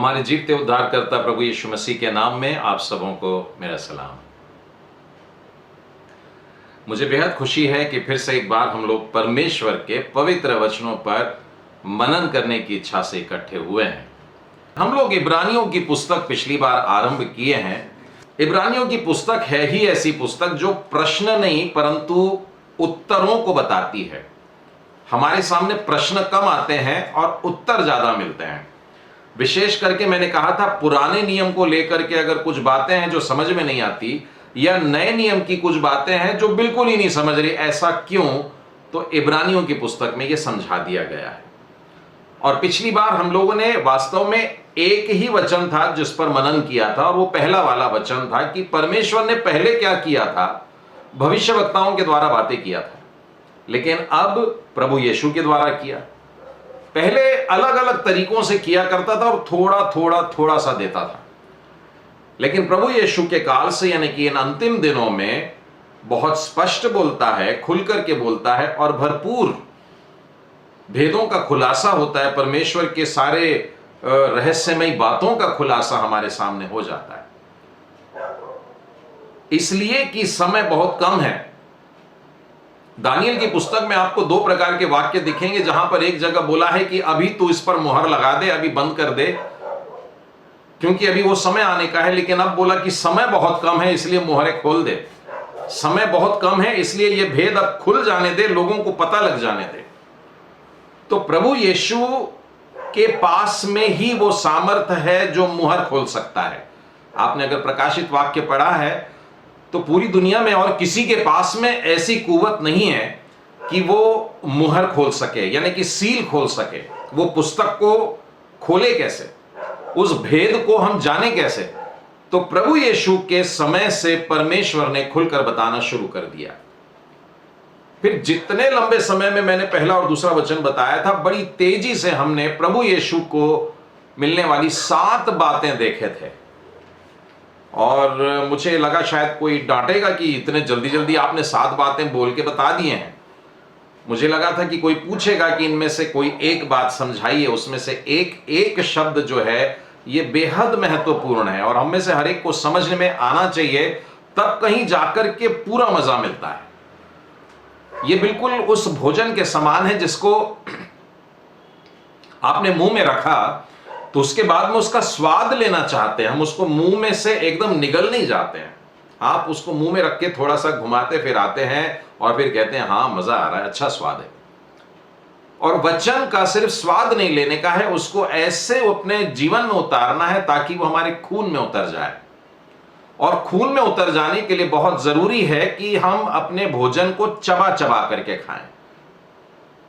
हमारे जीवते उद्धारकर्ता प्रभु यीशु मसीह के नाम में आप सबों को मेरा सलाम। मुझे बेहद खुशी है कि फिर से एक बार हम लोग परमेश्वर के पवित्र वचनों पर मनन करने की इच्छा से इकट्ठे हुए हैं। हम लोग इब्रानियों की पुस्तक पिछली बार आरंभ किए हैं। इब्रानियों की पुस्तक है ही ऐसी पुस्तक जो प्रश्न नहीं परंतु उत्तरों को बताती है। हमारे सामने प्रश्न कम आते हैं और उत्तर ज्यादा मिलते हैं। विशेष करके मैंने कहा था पुराने नियम को लेकर के अगर कुछ बातें हैं जो समझ में नहीं आती या नए नियम की कुछ बातें हैं जो बिल्कुल ही नहीं समझ रही, ऐसा क्यों, तो इब्रानियों की पुस्तक में यह समझा दिया गया है। और पिछली बार हम लोगों ने वास्तव में एक ही वचन था जिस पर मनन किया था और वो पहला वाला वचन था कि परमेश्वर ने पहले क्या किया था, भविष्यवक्ताओं के द्वारा बातें किया था, लेकिन अब प्रभु यीशु के द्वारा किया। पहले अलग अलग तरीकों से किया करता था और थोड़ा सा देता था, लेकिन प्रभु यीशु के काल से यानी कि इन अंतिम दिनों में बहुत स्पष्ट बोलता है, खुल करके बोलता है और भरपूर भेदों का खुलासा होता है। परमेश्वर के सारे रहस्यमयी बातों का खुलासा हमारे सामने हो जाता है, इसलिए कि समय बहुत कम है। दानियल की पुस्तक में आपको दो प्रकार के वाक्य दिखेंगे, जहां पर एक जगह बोला है कि अभी तू इस पर मुहर लगा दे, अभी बंद कर दे, क्योंकि अभी वो समय आने का है। लेकिन अब बोला कि समय बहुत कम है इसलिए मुहरें खोल दे। समय बहुत कम है इसलिए ये भेद अब खुल जाने दे, लोगों को पता लग जाने दे। तो प्रभु यीशु के पास में ही वो सामर्थ्य है जो मुहर खोल सकता है। आपने अगर प्रकाशित वाक्य पढ़ा है तो पूरी दुनिया में और किसी के पास में ऐसी कुवत नहीं है कि वो मुहर खोल सके, यानी कि सील खोल सके। वो पुस्तक को खोले कैसे, उस भेद को हम जाने कैसे? तो प्रभु यीशु के समय से परमेश्वर ने खुलकर बताना शुरू कर दिया। फिर जितने लंबे समय में मैंने पहला और दूसरा वचन बताया था, बड़ी तेजी से हमने प्रभु यीशु को मिलने वाली 7 बातें देखे थे। और मुझे लगा शायद कोई डांटेगा कि इतने जल्दी जल्दी आपने 7 बातें बोल के बता दिए हैं। मुझे लगा था कि कोई पूछेगा कि इनमें से कोई एक बात समझाइए, उसमें से एक शब्द जो है ये बेहद महत्वपूर्ण है और हम में से हर एक को समझने में आना चाहिए, तब कहीं जाकर के पूरा मजा मिलता है। ये बिल्कुल उस भोजन के समान है जिसको आपने मुंह में रखा तो उसके बाद में उसका स्वाद लेना चाहते हैं, हम उसको मुंह में से एकदम निगल नहीं जाते हैं। आप उसको मुंह में रख के थोड़ा सा घुमाते फिराते हैं और फिर कहते हैं हाँ मजा आ रहा है, अच्छा स्वाद है। और वचन का सिर्फ स्वाद नहीं लेने का है, उसको ऐसे अपने जीवन में उतारना है ताकि वो हमारे खून में उतर जाए। और खून में उतर जाने के लिए बहुत जरूरी है कि हम अपने भोजन को चबा चबा करके खाएं।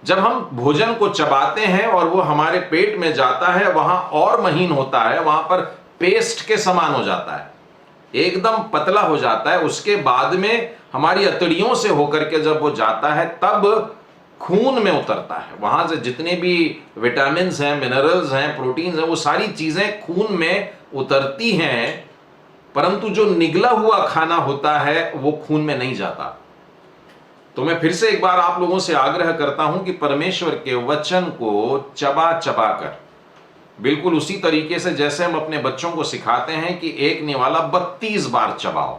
जब हम भोजन को चबाते हैं और वो हमारे पेट में जाता है, वहां और महीन होता है, वहां पर पेस्ट के समान हो जाता है, एकदम पतला हो जाता है। उसके बाद में हमारी अतड़ियों से होकर के जब वो जाता है तब खून में उतरता है। वहां से जितने भी विटामिन्स हैं, मिनरल्स हैं, प्रोटीन्स हैं, वो सारी चीजें खून में उतरती हैं, परंतु जो निगला हुआ खाना होता है वो खून में नहीं जाता। तो मैं फिर से एक बार आप लोगों से आग्रह करता हूं कि परमेश्वर के वचन को चबा चबा कर, बिल्कुल उसी तरीके से जैसे हम अपने बच्चों को सिखाते हैं कि एक निवाला 32 बार चबाओ,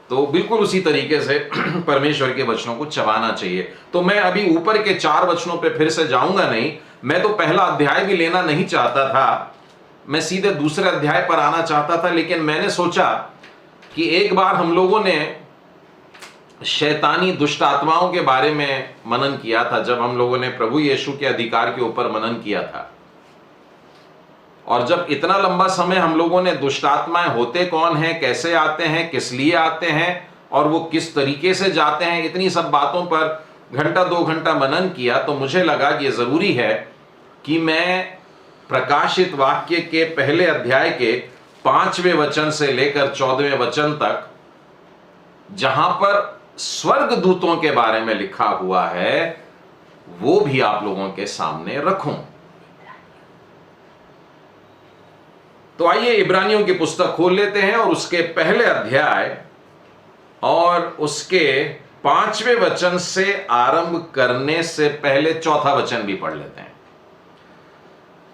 तो बिल्कुल उसी तरीके से परमेश्वर के वचनों को चबाना चाहिए। तो मैं अभी ऊपर के 4 वचनों पे फिर से जाऊंगा नहीं। मैं तो पहला अध्याय भी लेना नहीं चाहता था, मैं सीधे दूसरे अध्याय पर आना चाहता था, लेकिन मैंने सोचा कि एक बार हम लोगों ने शैतानी दुष्ट आत्माओं के बारे में मनन किया था, जब हम लोगों ने प्रभु यीशु के अधिकार के ऊपर मनन किया था। और जब इतना लंबा समय हम लोगों ने दुष्ट आत्माएं होते कौन हैं, कैसे आते हैं, किस लिए आते हैं और वो किस तरीके से जाते हैं, इतनी सब बातों पर घंटा 2 घंटा मनन किया, तो मुझे लगा कि ये जरूरी है कि मैं प्रकाशित वाक्य के पहले अध्याय के 5वें वचन से लेकर 14वें वचन तक, जहां पर स्वर्ग दूतों के बारे में लिखा हुआ है, वो भी आप लोगों के सामने रखूं। तो आइए इब्रानियों की पुस्तक खोल लेते हैं और उसके पहले अध्याय और उसके 5वें वचन से आरंभ करने से पहले 4था वचन भी पढ़ लेते हैं।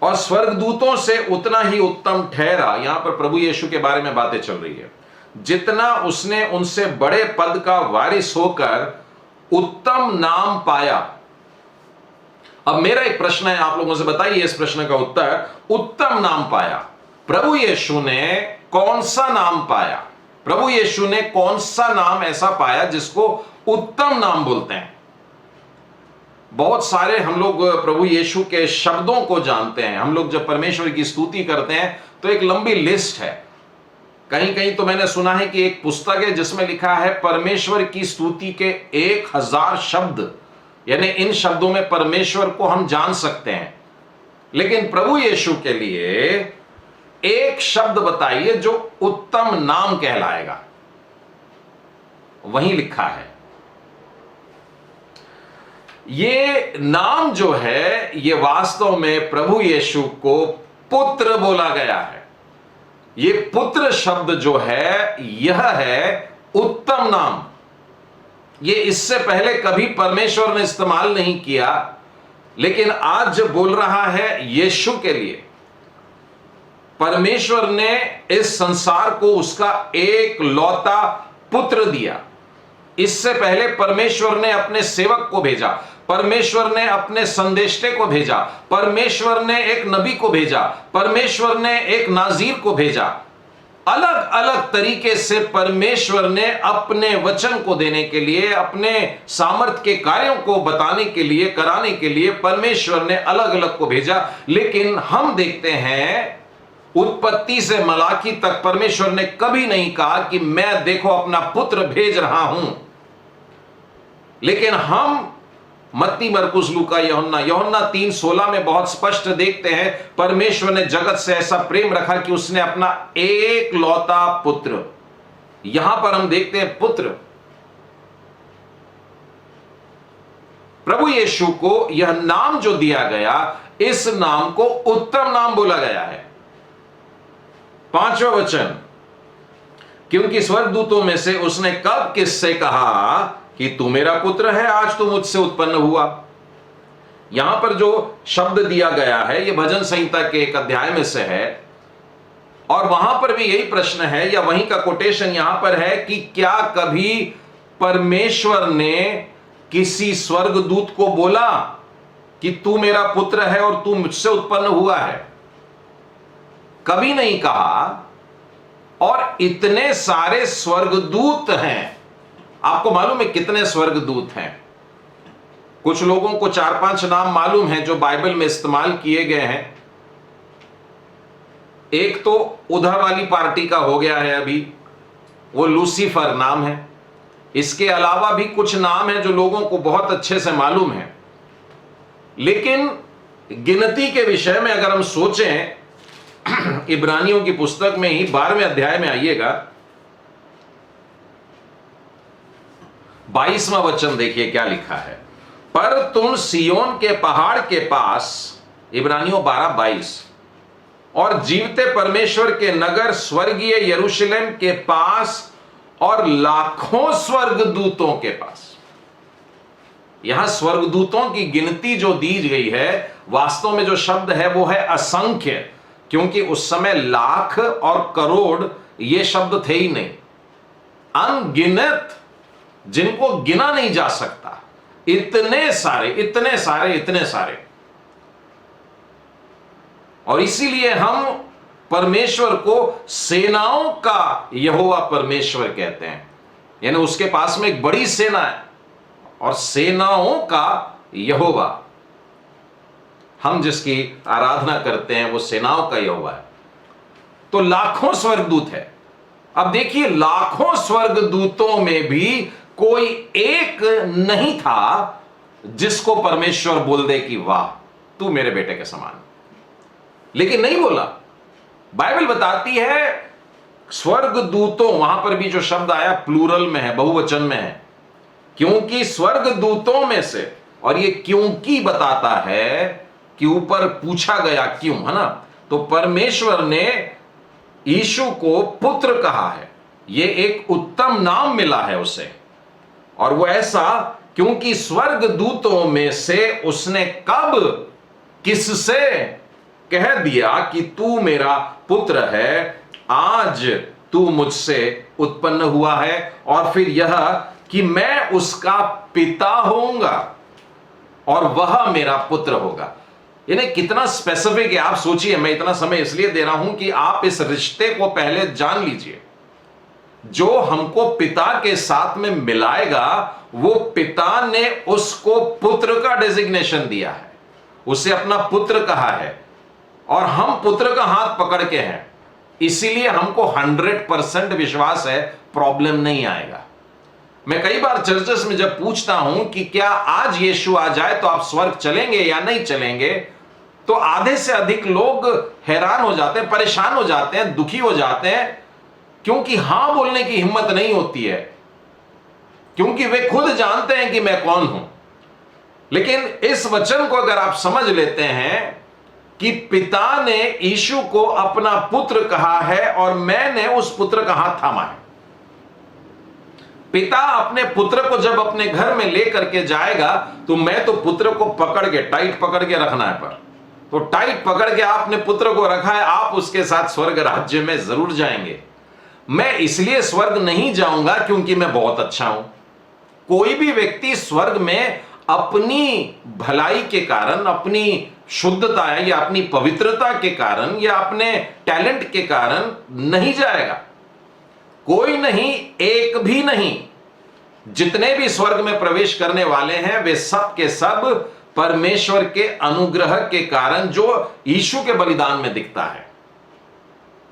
और स्वर्गदूतों से उतना ही उत्तम ठहरा। यहां पर प्रभु यीशु के बारे में बातें चल रही है, जितना उसने उनसे बड़े पद का वारिस होकर उत्तम नाम पाया। अब मेरा एक प्रश्न है, आप लोगों से बताइए इस प्रश्न का उत्तर। उत्तम नाम पाया, प्रभु यीशु ने कौन सा नाम पाया? प्रभु यीशु ने कौन सा नाम ऐसा पाया जिसको उत्तम नाम बोलते हैं? बहुत सारे हम लोग प्रभु यीशु के शब्दों को जानते हैं। हम लोग जब परमेश्वर की स्तुति करते हैं तो एक लंबी लिस्ट है। कहीं कहीं तो मैंने सुना है कि एक पुस्तक है जिसमें लिखा है परमेश्वर की स्तुति के 1000 शब्द, यानी इन शब्दों में परमेश्वर को हम जान सकते हैं। लेकिन प्रभु यीशु के लिए एक शब्द बताइए जो उत्तम नाम कहलाएगा। वहीं लिखा है, ये नाम जो है ये वास्तव में प्रभु यीशु को पुत्र बोला गया है। ये पुत्र शब्द जो है यह है उत्तम नाम। ये इससे पहले कभी परमेश्वर ने इस्तेमाल नहीं किया, लेकिन आज जब बोल रहा है यीशु के लिए, परमेश्वर ने इस संसार को उसका एक लौता पुत्र दिया। इससे पहले परमेश्वर ने अपने सेवक को भेजा, परमेश्वर ने अपने संदेष्टे को भेजा, परमेश्वर ने एक नबी को भेजा, परमेश्वर ने एक नाजीर को भेजा। अलग अलग तरीके से परमेश्वर ने अपने वचन को देने के लिए, अपने सामर्थ के कार्यों को बताने के लिए, कराने के लिए परमेश्वर ने अलग अलग को भेजा। लेकिन हम देखते हैं उत्पत्ति से मलाकी तक परमेश्वर ने कभी नहीं कहा कि मैं देखो अपना पुत्र भेज रहा हूं। लेकिन हम मत्ती, मरकुस, लूका, यूहन्ना 3:16 में बहुत स्पष्ट देखते हैं परमेश्वर ने जगत से ऐसा प्रेम रखा कि उसने अपना एक लौता पुत्र, यहां पर हम देखते हैं पुत्र। प्रभु यीशु को यह नाम जो दिया गया, इस नाम को उत्तम नाम बोला गया है। 5वां वचन, क्योंकि स्वर्गदूतों में से उसने कब किससे कहा कि तू मेरा पुत्र है, आज तू मुझसे उत्पन्न हुआ। यहां पर जो शब्द दिया गया है यह भजन संहिता के एक अध्याय में से है, और वहां पर भी यही प्रश्न है, या वहीं का कोटेशन यहां पर है कि क्या कभी परमेश्वर ने किसी स्वर्गदूत को बोला कि तू मेरा पुत्र है और तू मुझसे उत्पन्न हुआ है? कभी नहीं कहा। और इतने सारे स्वर्गदूत हैं। आपको मालूम है कितने स्वर्गदूत हैं? कुछ लोगों को 4-5 नाम मालूम है जो बाइबल में इस्तेमाल किए गए हैं। एक तो उधर वाली पार्टी का हो गया है अभी, वो लूसीफर नाम है। इसके अलावा भी कुछ नाम है जो लोगों को बहुत अच्छे से मालूम है। लेकिन गिनती के विषय में अगर हम सोचें, इब्रानियों की पुस्तक में ही 12वें अध्याय में आइएगा, 22वां वचन देखिए क्या लिखा है। पर तुम सियोन के पहाड़ के पास, इब्रानियों 12:22, और जीवते परमेश्वर के नगर स्वर्गीय यरूशलेम के पास और लाखों स्वर्गदूतों के पास। यहां स्वर्गदूतों की गिनती जो दी गई है, वास्तव में जो शब्द है वो है असंख्य, क्योंकि उस समय लाख और करोड़ ये शब्द थे ही नहीं। अनगिनत, जिनको गिना नहीं जा सकता, इतने सारे, इतने सारे, इतने सारे। और इसीलिए हम परमेश्वर को सेनाओं का यहोवा परमेश्वर कहते हैं, यानी उसके पास में एक बड़ी सेना है और सेनाओं का यहोवा। हम जिसकी आराधना करते हैं वो सेनाओं का यहोवा है। तो लाखों स्वर्गदूत है। अब देखिए, लाखों स्वर्गदूतों में भी कोई एक नहीं था जिसको परमेश्वर बोल दे कि वाह तू मेरे बेटे के समान। लेकिन नहीं बोला। बाइबल बताती है स्वर्गदूतों, वहां पर भी जो शब्द आया प्लूरल में है, बहुवचन में है, क्योंकि स्वर्गदूतों में से, और ये क्योंकि बताता है कि ऊपर पूछा गया क्यों, है ना। तो परमेश्वर ने यीशु को पुत्र कहा है, ये एक उत्तम नाम मिला है उसे। और वो ऐसा क्योंकि स्वर्गदूतों में से उसने कब, किससे कह दिया कि तू मेरा पुत्र है, आज तू मुझसे उत्पन्न हुआ है, और फिर यह कि मैं उसका पिता होऊंगा और वह मेरा पुत्र होगा। इन्हें कितना स्पेसिफिक है आप सोचिए। मैं इतना समय इसलिए दे रहा हूं कि आप इस रिश्ते को पहले जान लीजिए। जो हमको पिता के साथ में मिलाएगा, वो पिता ने उसको पुत्र का डेजिग्नेशन दिया है, उसे अपना पुत्र कहा है, और हम पुत्र का हाथ पकड़ के हैं। इसीलिए हमको 100% विश्वास है, प्रॉब्लम नहीं आएगा। मैं कई बार चर्चेस में जब पूछता हूं कि क्या आज यीशु आ जाए तो आप स्वर्ग चलेंगे या नहीं चलेंगे, तो आधे से अधिक लोग हैरान हो जाते हैं, परेशान हो जाते हैं, दुखी हो जाते हैं, क्योंकि हां बोलने की हिम्मत नहीं होती है, क्योंकि वे खुद जानते हैं कि मैं कौन हूं। लेकिन इस वचन को अगर आप समझ लेते हैं कि पिता ने यीशु को अपना पुत्र कहा है और मैंने उस पुत्र का हाथ थामा है। पिता अपने पुत्र को जब अपने घर में लेकर के जाएगा, तो मैं तो पुत्र को पकड़ के टाइट पकड़ के रखना है, पर तो टाइट पकड़ के आपने पुत्र को रखा है, आप उसके साथ स्वर्ग राज्य में जरूर जाएंगे। मैं इसलिए स्वर्ग नहीं जाऊंगा क्योंकि मैं बहुत अच्छा हूं। कोई भी व्यक्ति स्वर्ग में अपनी भलाई के कारण, अपनी शुद्धता या अपनी पवित्रता के कारण या अपने टैलेंट के कारण नहीं जाएगा। कोई नहीं, एक भी नहीं। जितने भी स्वर्ग में प्रवेश करने वाले हैं, वे सब के सब परमेश्वर के अनुग्रह के कारण, जो यीशु के बलिदान में दिखता है।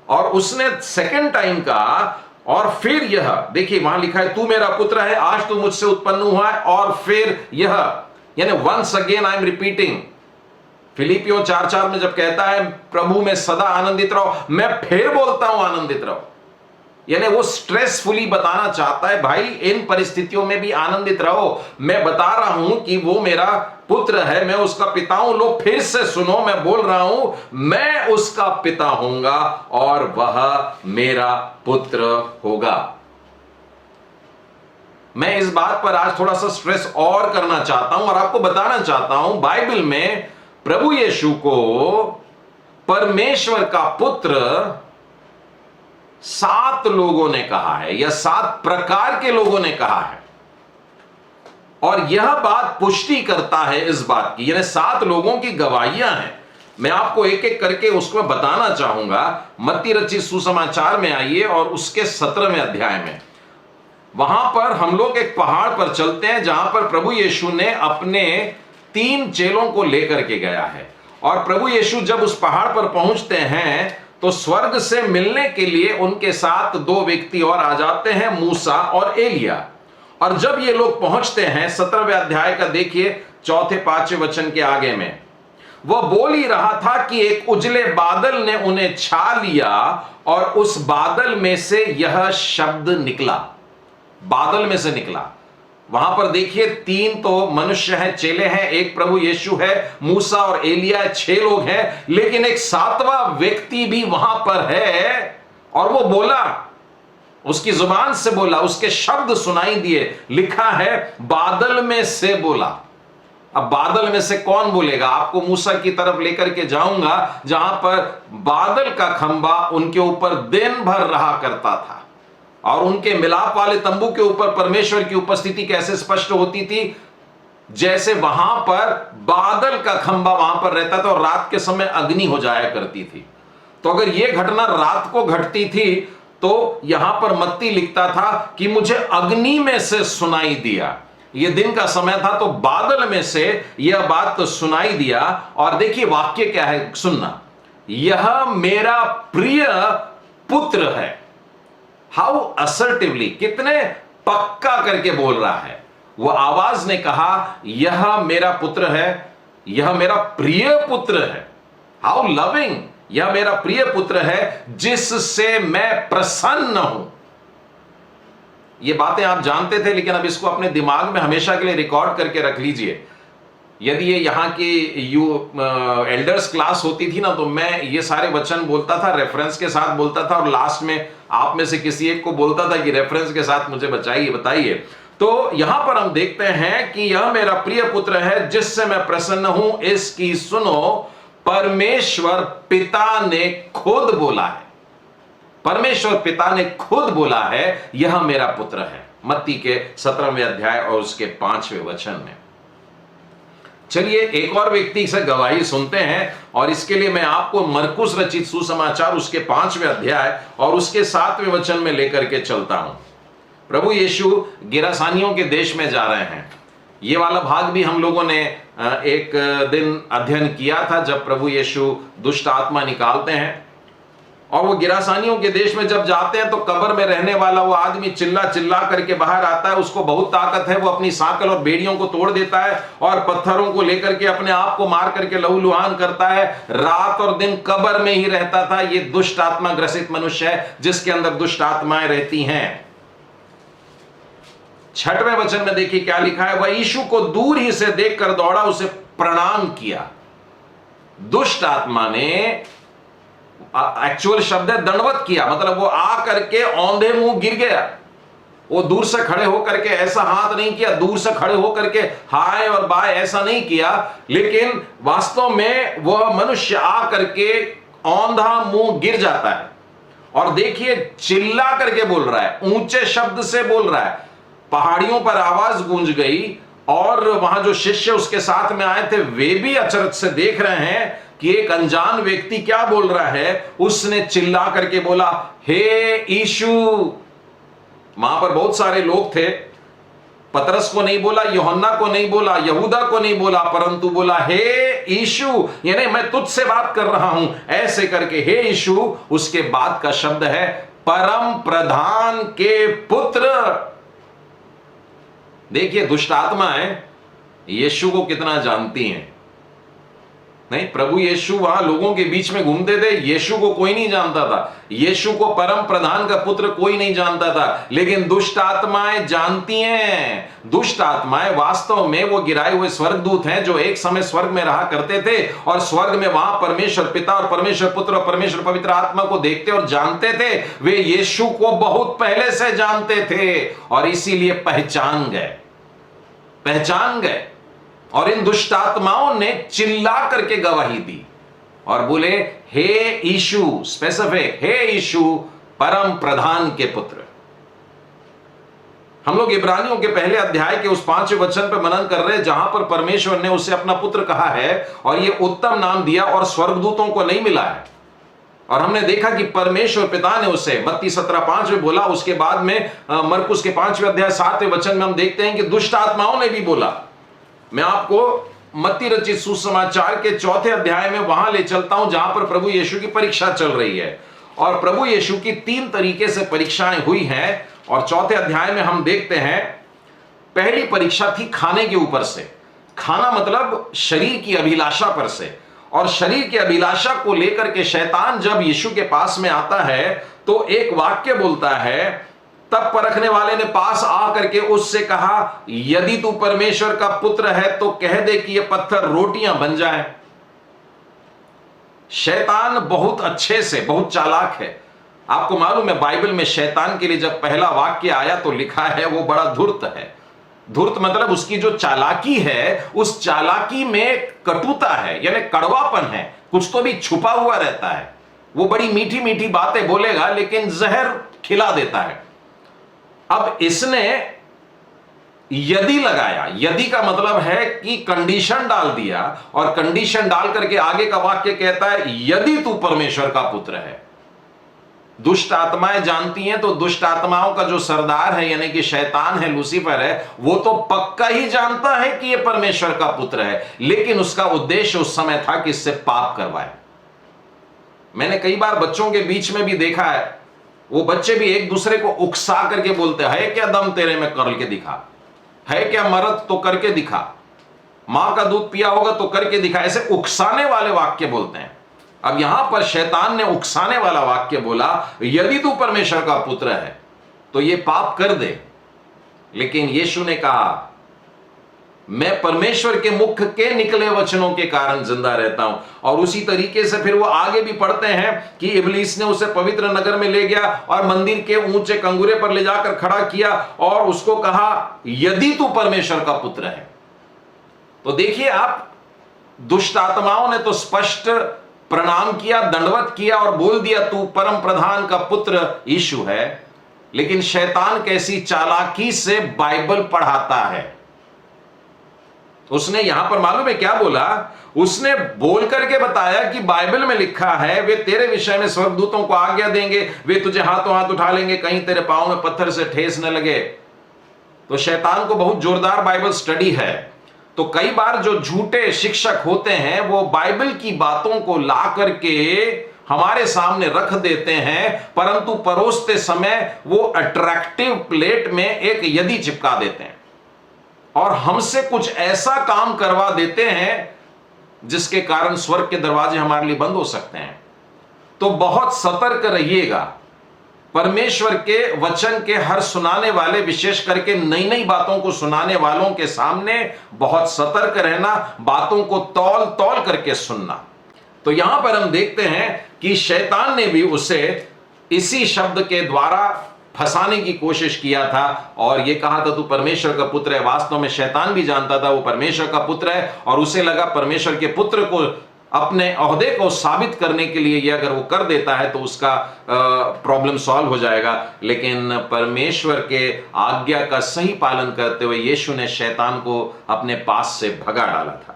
और उसने सेकंड टाइम कहा, और फिर यह, देखिए वहां लिखा है, तू मेरा पुत्र है, आज तू मुझसे उत्पन्न हुआ है, और फिर यह, यानी once again I am repeating. फिलिपियों 4:4 में जब कहता है प्रभु में सदा आनंदित रहो, मैं फिर बोलता हूं आनंदित रहो। यानी वो स्ट्रेसफुली बताना चाहता है, भाई इन परिस्थितियों में भी आनंदित रहो। मैं बता रहा हूं कि वो मेरा पुत्र है, मैं उसका पिता हूं। लो फिर से सुनो, मैं बोल रहा हूं, मैं उसका पिता होऊंगा और वह मेरा पुत्र होगा। मैं इस बात पर आज थोड़ा सा स्ट्रेस और करना चाहता हूं और आपको बताना चाहता हूं, बाइबल में प्रभु यीशु को परमेश्वर का पुत्र 7 लोगों ने कहा है, या 7 प्रकार के लोगों ने कहा है। और यह बात पुष्टि करता है इस बात की, यानी 7 लोगों की गवाहियां हैं। मैं आपको एक एक करके उसको बताना चाहूंगा। मत्ती रचित सुसमाचार में आइए और उसके 17वें अध्याय में, वहां पर हम लोग एक पहाड़ पर चलते हैं जहां पर प्रभु यीशु ने अपने 3 चेलों को लेकर के गया है। और प्रभु यीशु जब उस पहाड़ पर पहुंचते हैं तो स्वर्ग से मिलने के लिए उनके साथ 2 व्यक्ति और आ जाते हैं, मूसा और एलिया। और जब ये लोग पहुंचते हैं, 17वें अध्याय का देखिए 4-5 वचन के आगे में, वह बोल ही रहा था कि एक उजले बादल ने उन्हें छा लिया और उस बादल में से यह शब्द निकला। बादल में से निकला। वहां पर देखिए 3 तो मनुष्य हैं, चेले हैं, एक प्रभु यीशु है, मूसा और एलिया, 6 लोग हैं, लेकिन एक 7वां व्यक्ति भी वहां पर है। और वो बोला, उसकी जुबान से बोला, उसके शब्द सुनाई दिए। लिखा है बादल में से बोला। अब बादल में से कौन बोलेगा? आपको मूसा की तरफ लेकर के जाऊंगा जहां पर बादल का खंबा उनके ऊपर दिन भर रहा करता था, और उनके मिलाप वाले तंबू के ऊपर परमेश्वर की उपस्थिति कैसे स्पष्ट होती थी, जैसे वहां पर बादल का खंबा वहां पर रहता था और रात के समय अग्नि हो जाया करती थी। तो अगर यह घटना रात को घटती थी तो यहां पर मत्ती लिखता था कि मुझे अग्नि में से सुनाई दिया। यह दिन का समय था, तो बादल में से यह बात तो सुनाई दिया। और देखिए वाक्य क्या है, सुनना, यह मेरा प्रिय पुत्र है। हाउ असर्टिवली, कितने पक्का करके बोल रहा है। वह आवाज ने कहा, यह मेरा पुत्र है, यह मेरा प्रिय पुत्र है। हाउ लविंग, यह मेरा प्रिय पुत्र है जिससे मैं प्रसन्न हूं। ये बातें आप जानते थे, लेकिन अब इसको अपने दिमाग में हमेशा के लिए रिकॉर्ड करके रख लीजिए। यदि ये यहाँ की एल्डर्स क्लास होती थी ना, तो मैं ये सारे वचन बोलता था, रेफरेंस के साथ बोलता था, और लास्ट में आप में से किसी एक को बोलता था कि रेफरेंस के साथ मुझे बताइए। तो यहां पर हम देखते हैं कि यह मेरा प्रिय पुत्र है जिससे मैं प्रसन्न हूं, इसकी सुनो। परमेश्वर पिता ने खुद बोला है, परमेश्वर पिता ने खुद बोला है, यह मेरा पुत्र है। मत्ती के 17वें अध्याय और उसके 5वें वचन में। चलिए एक और व्यक्ति से गवाही सुनते हैं, और इसके लिए मैं आपको मरकुस रचित सुसमाचार उसके 5वें अध्याय और उसके 7वें वचन में लेकर के चलता हूं। प्रभु यीशु गिरासानियों के देश में जा रहे हैं। ये वाला भाग भी हम लोगों ने एक दिन अध्ययन किया था, जब प्रभु यीशु दुष्ट आत्मा निकालते हैं। और वो गिरासानियों के देश में जब जाते हैं तो कब्र में रहने वाला वो आदमी चिल्ला चिल्ला करके बाहर आता है। उसको बहुत ताकत है, वो अपनी सांकल और बेड़ियों को तोड़ देता है और पत्थरों को लेकर के अपने आप को मार करके लहूलुहान करता है। रात और दिन कब्र में ही रहता था। ये दुष्ट आत्मा ग्रसित मनुष्य है, जिसके अंदर दुष्ट आत्माएं रहती हैं। 6वें वचन में देखिए क्या लिखा है। वह यीशु को दूर ही से देखकर दौड़ा, उसे प्रणाम किया। दुष्ट आत्मा ने, एक्चुअल शब्द है दंडवत किया, मतलब वो आ करके औंधे मुंह गिर गया। वो दूर से खड़े होकर के ऐसा हाथ नहीं किया, दूर से खड़े होकर के हाय और बाय ऐसा नहीं किया, लेकिन वास्तव में वह मनुष्य आ करके औंधा मुंह गिर जाता है। और देखिए चिल्ला करके बोल रहा है, ऊंचे शब्द से बोल रहा है। पहाड़ियों पर आवाज गूंज गई, और वहां जो शिष्य उसके साथ में आए थे वे भी अचरज से देख रहे हैं कि एक अनजान व्यक्ति क्या बोल रहा है। उसने चिल्ला करके बोला, हे यीशु। वहां पर बहुत सारे लोग थे। पतरस को नहीं बोला, यूहन्ना को नहीं बोला, यहूदा को नहीं बोला, परंतु बोला हे यीशु, यानी मैं तुझसे बात कर रहा हूं, ऐसे करके हे यीशु। उसके बाद का शब्द है परम प्रधान के पुत्र। देखिए दुष्ट आत्माएं यीशु को कितना जानती हैं। नहीं, प्रभु यीशु वहां लोगों के बीच में घूमते थे, यीशु को कोई नहीं जानता था। यीशु को परम प्रधान का पुत्र कोई नहीं जानता था, लेकिन दुष्ट आत्माएं जानती हैं। दुष्ट आत्माएं वास्तव में वो गिराए हुए स्वर्गदूत हैं, जो एक समय स्वर्ग में रहा करते थे, और स्वर्ग में वहां परमेश्वर पिता और परमेश्वर पुत्र और परमेश्वर पवित्र आत्मा को देखते और जानते थे। वे यीशु को बहुत पहले से जानते थे, और इसीलिए पहचान गए। और इन दुष्ट आत्माओं ने चिल्ला करके गवाही दी और बोले, हे यीशु, स्पेसिफिक, हे यीशु परम प्रधान के पुत्र। हम लोग इब्रानियों के पहले अध्याय के उस 5वें वचन पर मनन कर रहे हैं, जहां पर परमेश्वर ने उसे अपना पुत्र कहा है और यह उत्तम नाम दिया, और स्वर्गदूतों को नहीं मिला है। और हमने देखा कि परमेश्वर पिता ने उसे मत्ती 17:5 में बोला। उसके बाद में मरकुस के 5वें अध्याय 7वें वचन में हम देखते हैं कि दुष्ट आत्माओं ने भी बोला। मैं आपको मत्ती रचित सुसमाचार के 4थे अध्याय में वहां ले चलता हूं, जहां पर प्रभु यीशु की परीक्षा चल रही है। और प्रभु यीशु की 3 तरीके से परीक्षाएं हुई हैं, और 4थे अध्याय में हम देखते हैं पहली परीक्षा थी खाने के ऊपर से। खाना मतलब शरीर की अभिलाषा पर से। और शरीर की अभिलाषा को लेकर के शैतान जब यीशु के पास में आता है तो एक वाक्य बोलता है। तब परखने वाले ने पास आकर के उससे कहा, यदि तू परमेश्वर का पुत्र है तो कह दे कि ये पत्थर रोटियां बन जाए। शैतान बहुत अच्छे से, बहुत चालाक है। आपको मालूम है बाइबल में शैतान के लिए जब पहला वाक्य आया तो लिखा है वो बड़ा धूर्त है। धूर्त मतलब उसकी जो चालाकी है, उस चालाकी में कटुता है, यानी कड़वापन है, कुछ तो भी छुपा हुआ रहता है। वो बड़ी मीठी मीठी बातें बोलेगा लेकिन जहर खिला देता है। अब इसने यदि लगाया, यदि का मतलब है कि कंडीशन डाल दिया, और कंडीशन डाल करके आगे का वाक्य कहता है, यदि तू परमेश्वर का पुत्र है। दुष्ट आत्माएं जानती हैं, तो दुष्ट आत्माओं का जो सरदार है यानी कि शैतान है, लूसीफर है, वो तो पक्का ही जानता है कि ये परमेश्वर का पुत्र है, लेकिन उसका उद्देश्य उस समय था कि इससे पाप करवाए। मैंने कई बार बच्चों के बीच में भी देखा है, वो बच्चे भी एक दूसरे को उकसा करके बोलते हैं, है क्या दम तेरे में, कर के दिखा, है क्या मर्द तो करके दिखा, मां का दूध पिया होगा तो करके दिखा। ऐसे उकसाने वाले वाक्य बोलते हैं। अब यहां पर शैतान ने उकसाने वाला वाक्य बोला, यदि तू परमेश्वर का पुत्र है तो ये पाप कर दे। लेकिन यीशु ने कहा, मैं परमेश्वर के मुख के निकले वचनों के कारण जिंदा रहता हूं। और उसी तरीके से फिर वो आगे भी पढ़ते हैं कि इब्लीस ने उसे पवित्र नगर में ले गया और मंदिर के ऊंचे कंगूरे पर ले जाकर खड़ा किया और उसको कहा, यदि तू परमेश्वर का पुत्र है। तो देखिए आप, दुष्ट आत्माओं ने तो स्पष्ट प्रणाम किया, दंडवत किया और बोल दिया तू परम प्रधान का पुत्र यीशु है। लेकिन शैतान कैसी चालाकी से बाइबल पढ़ाता है। उसने यहां पर मालूम है क्या बोला? उसने बोल करके बताया कि बाइबल में लिखा है वे तेरे विषय में स्वर्गदूतों को आज्ञा देंगे, वे तुझे हाथों हाथ उठा लेंगे, कहीं तेरे पांव में पत्थर से ठेस न लगे। तो शैतान को बहुत जोरदार बाइबल स्टडी है। तो कई बार जो झूठे शिक्षक होते हैं वो बाइबल की बातों को ला करके हमारे सामने रख देते हैं, परंतु परोसते समय वो अट्रैक्टिव प्लेट में एक यदि चिपका देते हैं और हमसे कुछ ऐसा काम करवा देते हैं जिसके कारण स्वर्ग के दरवाजे हमारे लिए बंद हो सकते हैं। तो बहुत सतर्क रहिएगा। परमेश्वर के वचन के हर सुनाने वाले, विशेष करके नई नई बातों को सुनाने वालों के सामने बहुत सतर्क रहना, बातों को तौल तौल करके सुनना। तो यहां पर हम देखते हैं कि शैतान ने भी उसे इसी शब्द के द्वारा फंसाने की कोशिश किया था और यह कहा था तू परमेश्वर का पुत्र है। वास्तव में शैतान भी जानता था वो परमेश्वर का पुत्र है और उसे लगा परमेश्वर के पुत्र को अपने ओहदे को साबित करने के लिए ये अगर वो कर देता है तो उसका प्रॉब्लम सॉल्व हो जाएगा। लेकिन परमेश्वर के आज्ञा का सही पालन करते हुए यीशु ने शैतान को अपने पास से भगा डाला था।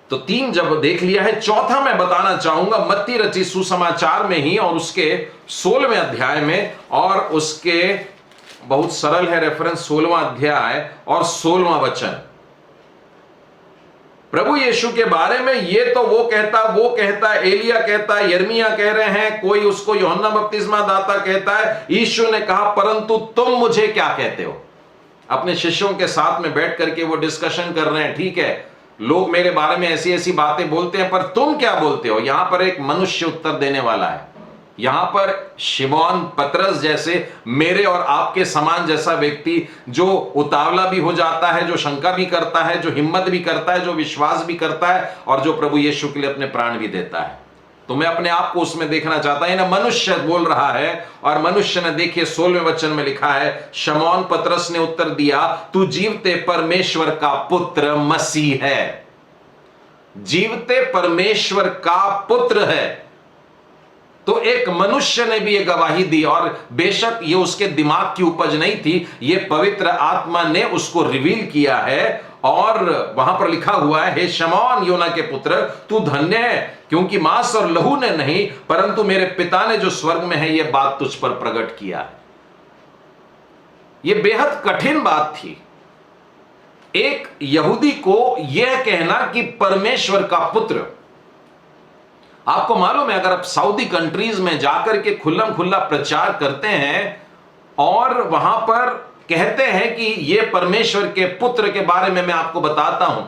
तो 3 जब देख लिया है, चौथा मैं बताना चाहूंगा मत्ती रचित सुसमाचार में ही और उसके 16वें अध्याय में, और उसके बहुत सरल है रेफरेंस 16वां अध्याय और 16वां वचन। प्रभु यीशु के बारे में ये तो वो कहता, एलिया कहता, यिर्मयाह कह रहे हैं, कोई उसको यूहन्ना बपतिस्मा दाता कहता है। यीशु ने कहा परंतु तुम मुझे क्या कहते हो? अपने शिष्यों के साथ में बैठ करके वो डिस्कशन कर रहे हैं। ठीक है, लोग मेरे बारे में ऐसी ऐसी बातें बोलते हैं, पर तुम क्या बोलते हो? यहां पर एक मनुष्य उत्तर देने वाला है। यहां पर शिमोन पतरस जैसे मेरे और आपके समान जैसा व्यक्ति जो उतावला भी हो जाता है, जो शंका भी करता है, जो हिम्मत भी करता है, जो विश्वास भी करता है और जो प्रभु यीशु के लिए अपने प्राण भी देता है। तो मैं अपने आप को उसमें देखना चाहता हूं। ना मनुष्य बोल रहा है और मनुष्य ने, देखिए 16वें वचन में लिखा है, शमौन पतरस ने उत्तर दिया तू जीवते परमेश्वर का पुत्र मसीह है। जीवते परमेश्वर का पुत्र है। तो एक मनुष्य ने भी ये गवाही दी और बेशक ये उसके दिमाग की उपज नहीं थी, ये पवित्र आत्मा ने उसको रिवील किया है। और वहां पर लिखा हुआ है, हे शमौन योना के पुत्र तू धन्य है, क्योंकि मांस और लहू ने नहीं परंतु मेरे पिता ने जो स्वर्ग में है ये बात तुझ पर प्रकट किया है। यह बेहद कठिन बात थी एक यहूदी को यह कहना कि परमेश्वर का पुत्र। आपको मालूम है, अगर आप सऊदी कंट्रीज में जाकर के खुल्लम खुल्ला प्रचार करते हैं और वहां पर कहते हैं कि यह परमेश्वर के पुत्र के बारे में मैं आपको बताता हूं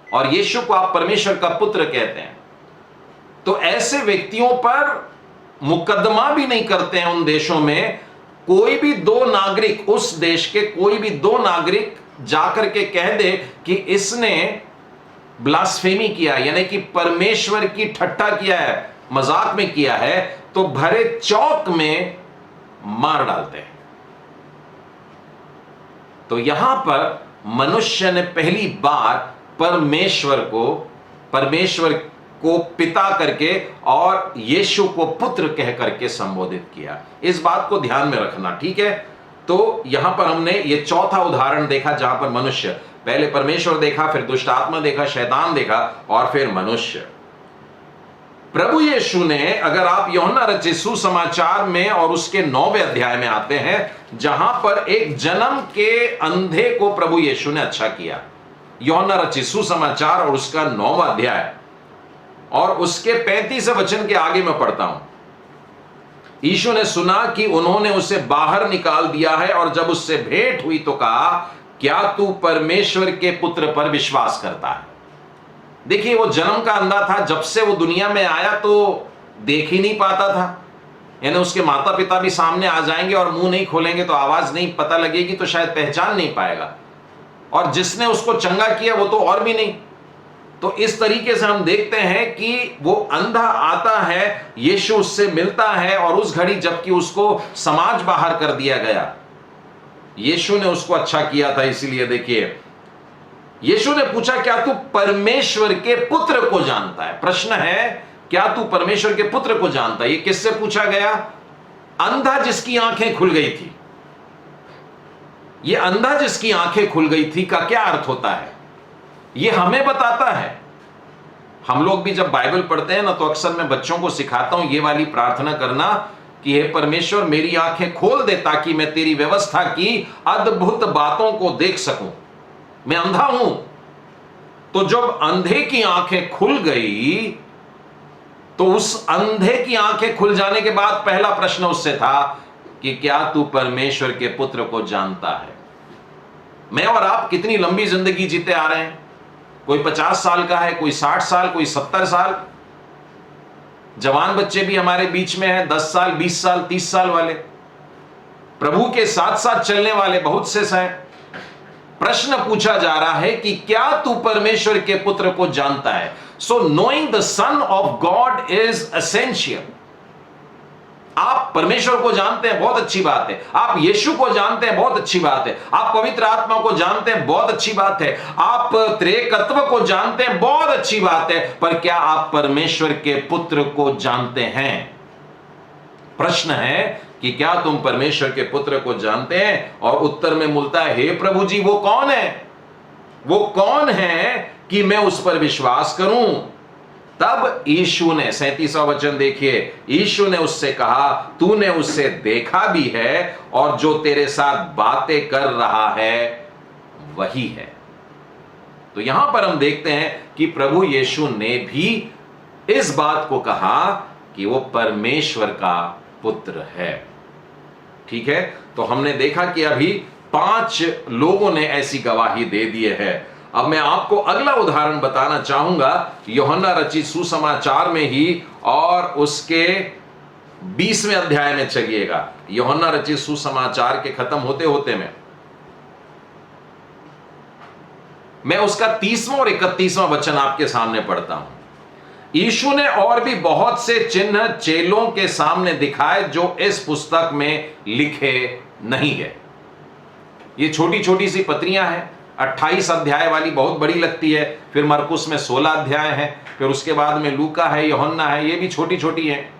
और यीशु को आप परमेश्वर का पुत्र कहते हैं, तो ऐसे व्यक्तियों पर मुकदमा भी नहीं करते हैं। उन देशों में कोई भी 2 नागरिक, उस देश के कोई भी 2 नागरिक जाकर के कह दे कि इसने ब्लास्फेमी किया, यानी कि परमेश्वर की ठट्ठा किया है, मजाक में किया है, तो भरे चौक में मार डालते हैं। तो यहां पर मनुष्य ने पहली बार परमेश्वर को पिता करके और यीशु को पुत्र कह करके संबोधित किया। इस बात को ध्यान में रखना, ठीक है। तो यहां पर हमने ये चौथा उदाहरण देखा जहां पर मनुष्य, पहले परमेश्वर देखा, फिर दुष्ट आत्मा देखा, शैतान देखा और फिर मनुष्य। प्रभु यीशु ने, अगर आप यूहन्ना रचित सुसमाचार में और उसके 9वें अध्याय में आते हैं, जहां पर एक जन्म के अंधे को प्रभु यीशु ने अच्छा किया। यूहन्ना रचित सुसमाचार और उसका 9वां अध्याय और उसके 35 वचन के आगे मैं पढ़ता हूं। यीशु ने सुना कि उन्होंने उसे बाहर निकाल दिया है और जब उससे भेंट हुई तो कहा, क्या तू परमेश्वर के पुत्र पर विश्वास करता है? देखिए, वो जन्म का अंधा था। जब से वो दुनिया में आया तो देख ही नहीं पाता था, यानी उसके माता पिता भी सामने आ जाएंगे और मुंह नहीं खोलेंगे तो आवाज नहीं पता लगेगी तो शायद पहचान नहीं पाएगा, और जिसने उसको चंगा किया वो तो और भी नहीं। तो इस तरीके से हम देखते हैं कि वो अंधा आता है, यीशु उससे मिलता है और उस घड़ी जबकि उसको समाज बाहर कर दिया गया, यीशु ने उसको अच्छा किया था। इसीलिए देखिए यीशु ने पूछा, क्या तू परमेश्वर के पुत्र को जानता है? प्रश्न है, क्या तू परमेश्वर के पुत्र को जानता है? ये किससे पूछा गया? अंधा जिसकी आंखें खुल गई थी। ये अंधा जिसकी आंखें खुल गई थी का क्या अर्थ होता है? ये हमें बताता है। हम लोग भी जब बाइबल पढ़ते हैं ना, तो अक्सर मैं बच्चों को सिखाता हूं ये वाली प्रार्थना करना कि हे परमेश्वर, मेरी आंखें खोल दे ताकि मैं तेरी व्यवस्था की अद्भुत बातों को देख सकूं। मैं अंधा हूं। तो जब अंधे की आंखें खुल गई, तो उस अंधे की आंखें खुल जाने के बाद पहला प्रश्न उससे था कि क्या तू परमेश्वर के पुत्र को जानता है? मैं और आप कितनी लंबी जिंदगी जीते आ रहे हैं। कोई 50 साल का है, कोई 60 साल, कोई 70 साल। जवान बच्चे भी हमारे बीच में हैं, 10 साल, 20 साल, 30 साल वाले। प्रभु के साथ साथ चलने वाले बहुत से हैं। प्रश्न पूछा जा रहा है कि क्या तू परमेश्वर के पुत्र को जानता है? सो knowing the son of God is essential. आप परमेश्वर को जानते हैं, बहुत अच्छी बात है। आप यीशु को जानते हैं, बहुत अच्छी बात है। आप पवित्र आत्मा को जानते हैं, बहुत अच्छी बात है। आप त्रिएकत्व को जानते हैं, बहुत अच्छी बात है। पर क्या आप परमेश्वर के पुत्र को जानते हैं? प्रश्न है कि क्या तुम परमेश्वर के पुत्र को जानते हैं? और उत्तर में मिलता है, हे प्रभु जी, वो कौन है? वो कौन है कि मैं उस पर विश्वास करूं? तब यीशु ने, 37वां वचन देखिए, यीशु ने उससे कहा, तूने उससे देखा भी है और जो तेरे साथ बातें कर रहा है वही है। तो यहां पर हम देखते हैं कि प्रभु यीशु ने भी इस बात को कहा कि वो परमेश्वर का पुत्र है। ठीक है, तो हमने देखा कि अभी 5 लोगों ने ऐसी गवाही दे दिए है। अब मैं आपको अगला उदाहरण बताना चाहूंगा, यूहन्ना रचित सुसमाचार में ही, और उसके 20वें अध्याय में चलिएगा। यूहन्ना रचित सुसमाचार के खत्म होते होते मैं उसका 30वां और 31वां वचन आपके सामने पढ़ता हूं। यीशु ने और भी बहुत से चिन्ह चेलों के सामने दिखाए जो इस पुस्तक में लिखे नहीं है। ये छोटी छोटी सी पत्रियां हैं, 28 अध्याय वाली बहुत बड़ी लगती है। फिर मरकुस में 16 अध्याय है, फिर उसके बाद में लूका है, यूहन्ना है, ये भी छोटी छोटी हैं।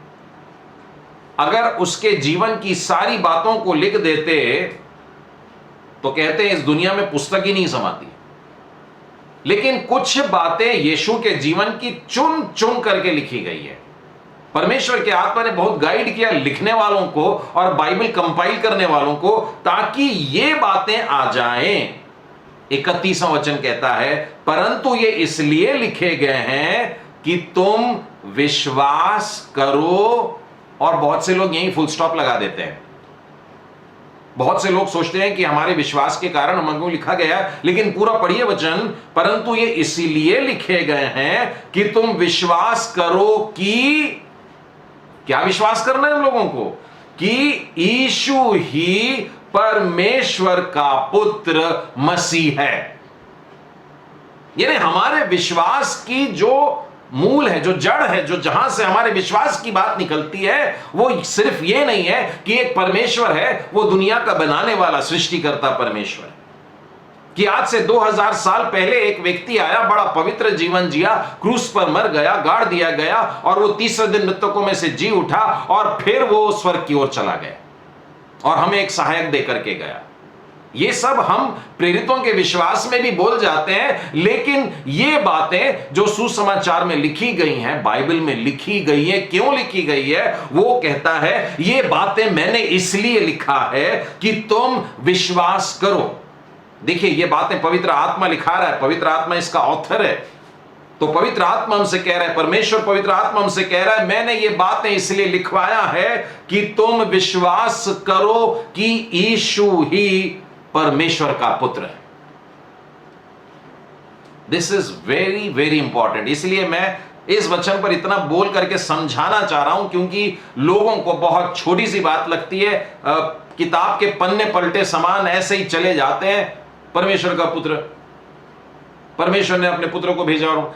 अगर उसके जीवन की सारी बातों को लिख देते तो कहते हैं इस दुनिया में पुस्तक ही नहीं समाती। लेकिन कुछ बातें यीशु के जीवन की चुन चुन करके लिखी गई है। परमेश्वर के आत्मा ने बहुत गाइड किया लिखने वालों को और बाइबल कंपाइल करने वालों को, ताकि ये बातें आ जाएं। 31वां वचन कहता है, परंतु ये इसलिए लिखे गए हैं कि तुम विश्वास करो। और बहुत से लोग यहीं फुल स्टॉप लगा देते हैं। बहुत से लोग सोचते हैं कि हमारे विश्वास के कारण हमको लिखा गया, लेकिन पूरा पढ़िए वचन, परंतु ये इसीलिए लिखे गए हैं कि तुम विश्वास करो कि, क्या विश्वास करना है हम लोगों को? कि यीशु ही परमेश्वर का पुत्र मसीह है। यानी हमारे विश्वास की जो मूल है, जो जड़ है, जो जहां से हमारे विश्वास की बात निकलती है, वो सिर्फ ये नहीं है कि एक परमेश्वर है, वो दुनिया का बनाने वाला सृष्टिकर्ता परमेश्वर है। कि आज से 2000 साल पहले एक व्यक्ति आया, बड़ा पवित्र जीवन जिया, क्रूस पर मर गया, गाड़ दिया गया, और वो तीसरे दिन मृतकों में से जी उठा, और फिर वो स्वर्ग की ओर चला गया और हमें एक सहायक दे करके गया। ये सब हम प्रेरितों के विश्वास में भी बोल जाते हैं, लेकिन ये बातें जो सुसमाचार में लिखी गई हैं, बाइबल में लिखी गई है, क्यों लिखी गई है? वो कहता है ये बातें मैंने इसलिए लिखा है कि तुम विश्वास करो। देखिए, ये बातें पवित्र आत्मा लिखा रहा है, पवित्र आत्मा इसका ऑथर है। तो पवित्र आत्मा हमसे कह रहा है, परमेश्वर पवित्र आत्मा हमसे कह रहा है, मैंने ये बातें इसलिए लिखवाया है कि तुम विश्वास करो कि यीशु ही परमेश्वर का पुत्र है। This is very very important. इसलिए मैं इस वचन पर इतना बोल करके समझाना चाह रहा हूं, क्योंकि लोगों को बहुत छोटी सी बात लगती है। किताब के पन्ने पलटे समान ऐसे ही चले जाते हैं, परमेश्वर का पुत्र, परमेश्वर ने अपने पुत्र को भेजा। और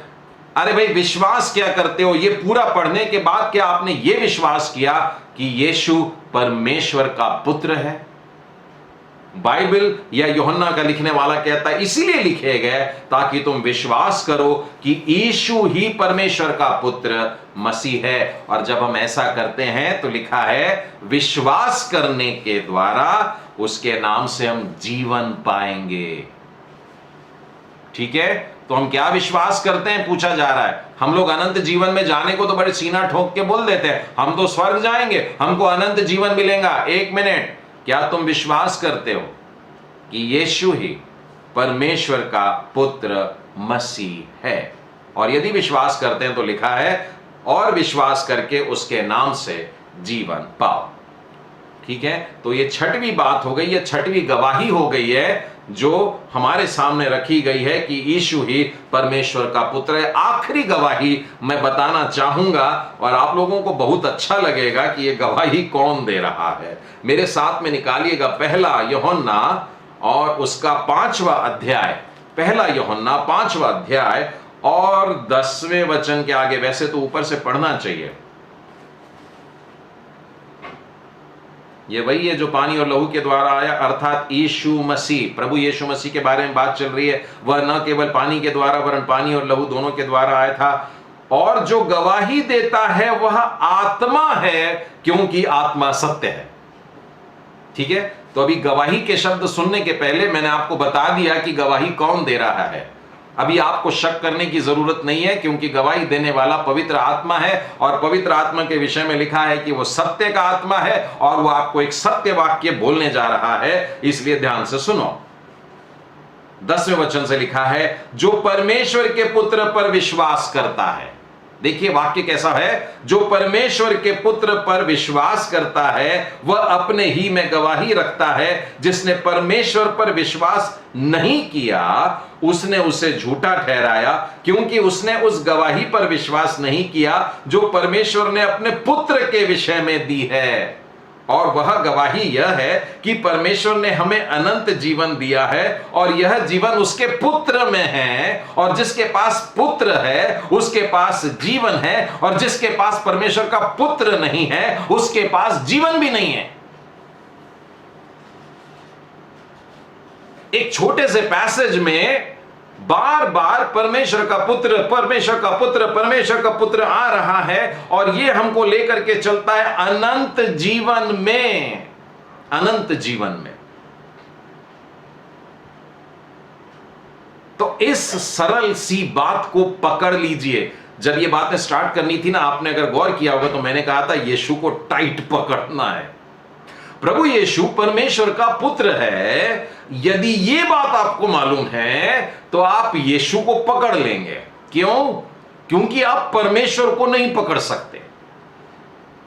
अरे भाई, विश्वास क्या करते हो? ये पूरा पढ़ने के बाद क्या आपने ये विश्वास किया कि यीशु परमेश्वर का पुत्र है? बाइबल या यूहन्ना का लिखने वाला कहता है इसीलिए लिखे गए ताकि तुम विश्वास करो कि यीशु ही परमेश्वर का पुत्र मसीह है। और जब हम ऐसा करते हैं तो लिखा है विश्वास करने के द्वारा उसके नाम से हम जीवन पाएंगे। ठीक है, तो हम क्या विश्वास करते हैं पूछा जा रहा है। हम लोग अनंत जीवन में जाने को तो बड़े सीना ठोक के बोल देते हैं, हम तो स्वर्ग जाएंगे, हमको अनंत जीवन मिलेगा। एक मिनट, क्या तुम विश्वास करते हो कि यीशु ही परमेश्वर का पुत्र मसीह है? और यदि विश्वास करते हैं तो लिखा है और विश्वास करके उसके नाम से जीवन पाओ। ठीक है, तो ये छठवीं बात हो गई, ये छठवीं गवाही हो गई है जो हमारे सामने रखी गई है कि यीशु ही परमेश्वर का पुत्र है। आखिरी गवाही मैं बताना चाहूंगा और आप लोगों को बहुत अच्छा लगेगा कि ये गवाही कौन दे रहा है। मेरे साथ में निकालिएगा पहला यूहन्ना और उसका 5वां अध्याय, पहला यूहन्ना 5वां अध्याय और 10वें वचन के आगे। वैसे तो ऊपर से पढ़ना चाहिए, ये वही है जो पानी और लहू के द्वारा आया, अर्थात यीशु मसीह, प्रभु यीशु मसीह के बारे में बात चल रही है। वह न केवल पानी के द्वारा वरन पानी और लहू दोनों के द्वारा आया था। और जो गवाही देता है वह आत्मा है, क्योंकि आत्मा सत्य है। ठीक है, तो अभी गवाही के शब्द सुनने के पहले मैंने आपको बता दिया कि गवाही कौन दे रहा है। अभी आपको शक करने की जरूरत नहीं है, क्योंकि गवाही देने वाला पवित्र आत्मा है और पवित्र आत्मा के विषय में लिखा है कि वो सत्य का आत्मा है और वो आपको एक सत्य वाक्य बोलने जा रहा है। इसलिए ध्यान से सुनो, 10वें वचन से लिखा है जो परमेश्वर के पुत्र पर विश्वास करता है। देखिए वाक्य कैसा है, जो परमेश्वर के पुत्र पर विश्वास करता है वह अपने ही में गवाही रखता है। जिसने परमेश्वर पर विश्वास नहीं किया उसने उसे झूठा ठहराया, क्योंकि उसने उस गवाही पर विश्वास नहीं किया जो परमेश्वर ने अपने पुत्र के विषय में दी है। और वह गवाही यह है कि परमेश्वर ने हमें अनंत जीवन दिया है और यह जीवन उसके पुत्र में है। और जिसके पास पुत्र है उसके पास जीवन है, और जिसके पास परमेश्वर का पुत्र नहीं है उसके पास जीवन भी नहीं है। एक छोटे से पैसेज में बार बार परमेश्वर का पुत्र, परमेश्वर का पुत्र, परमेश्वर का पुत्र आ रहा है और यह हमको लेकर के चलता है अनंत जीवन में, अनंत जीवन में। तो इस सरल सी बात को पकड़ लीजिए। जब ये बातें स्टार्ट करनी थी ना, आपने अगर गौर किया होगा तो मैंने कहा था यीशु को टाइट पकड़ना है। प्रभु यीशु परमेश्वर का पुत्र है। यदि ये बात आपको मालूम है तो आप यीशु को पकड़ लेंगे। क्यों? क्योंकि आप परमेश्वर को नहीं पकड़ सकते।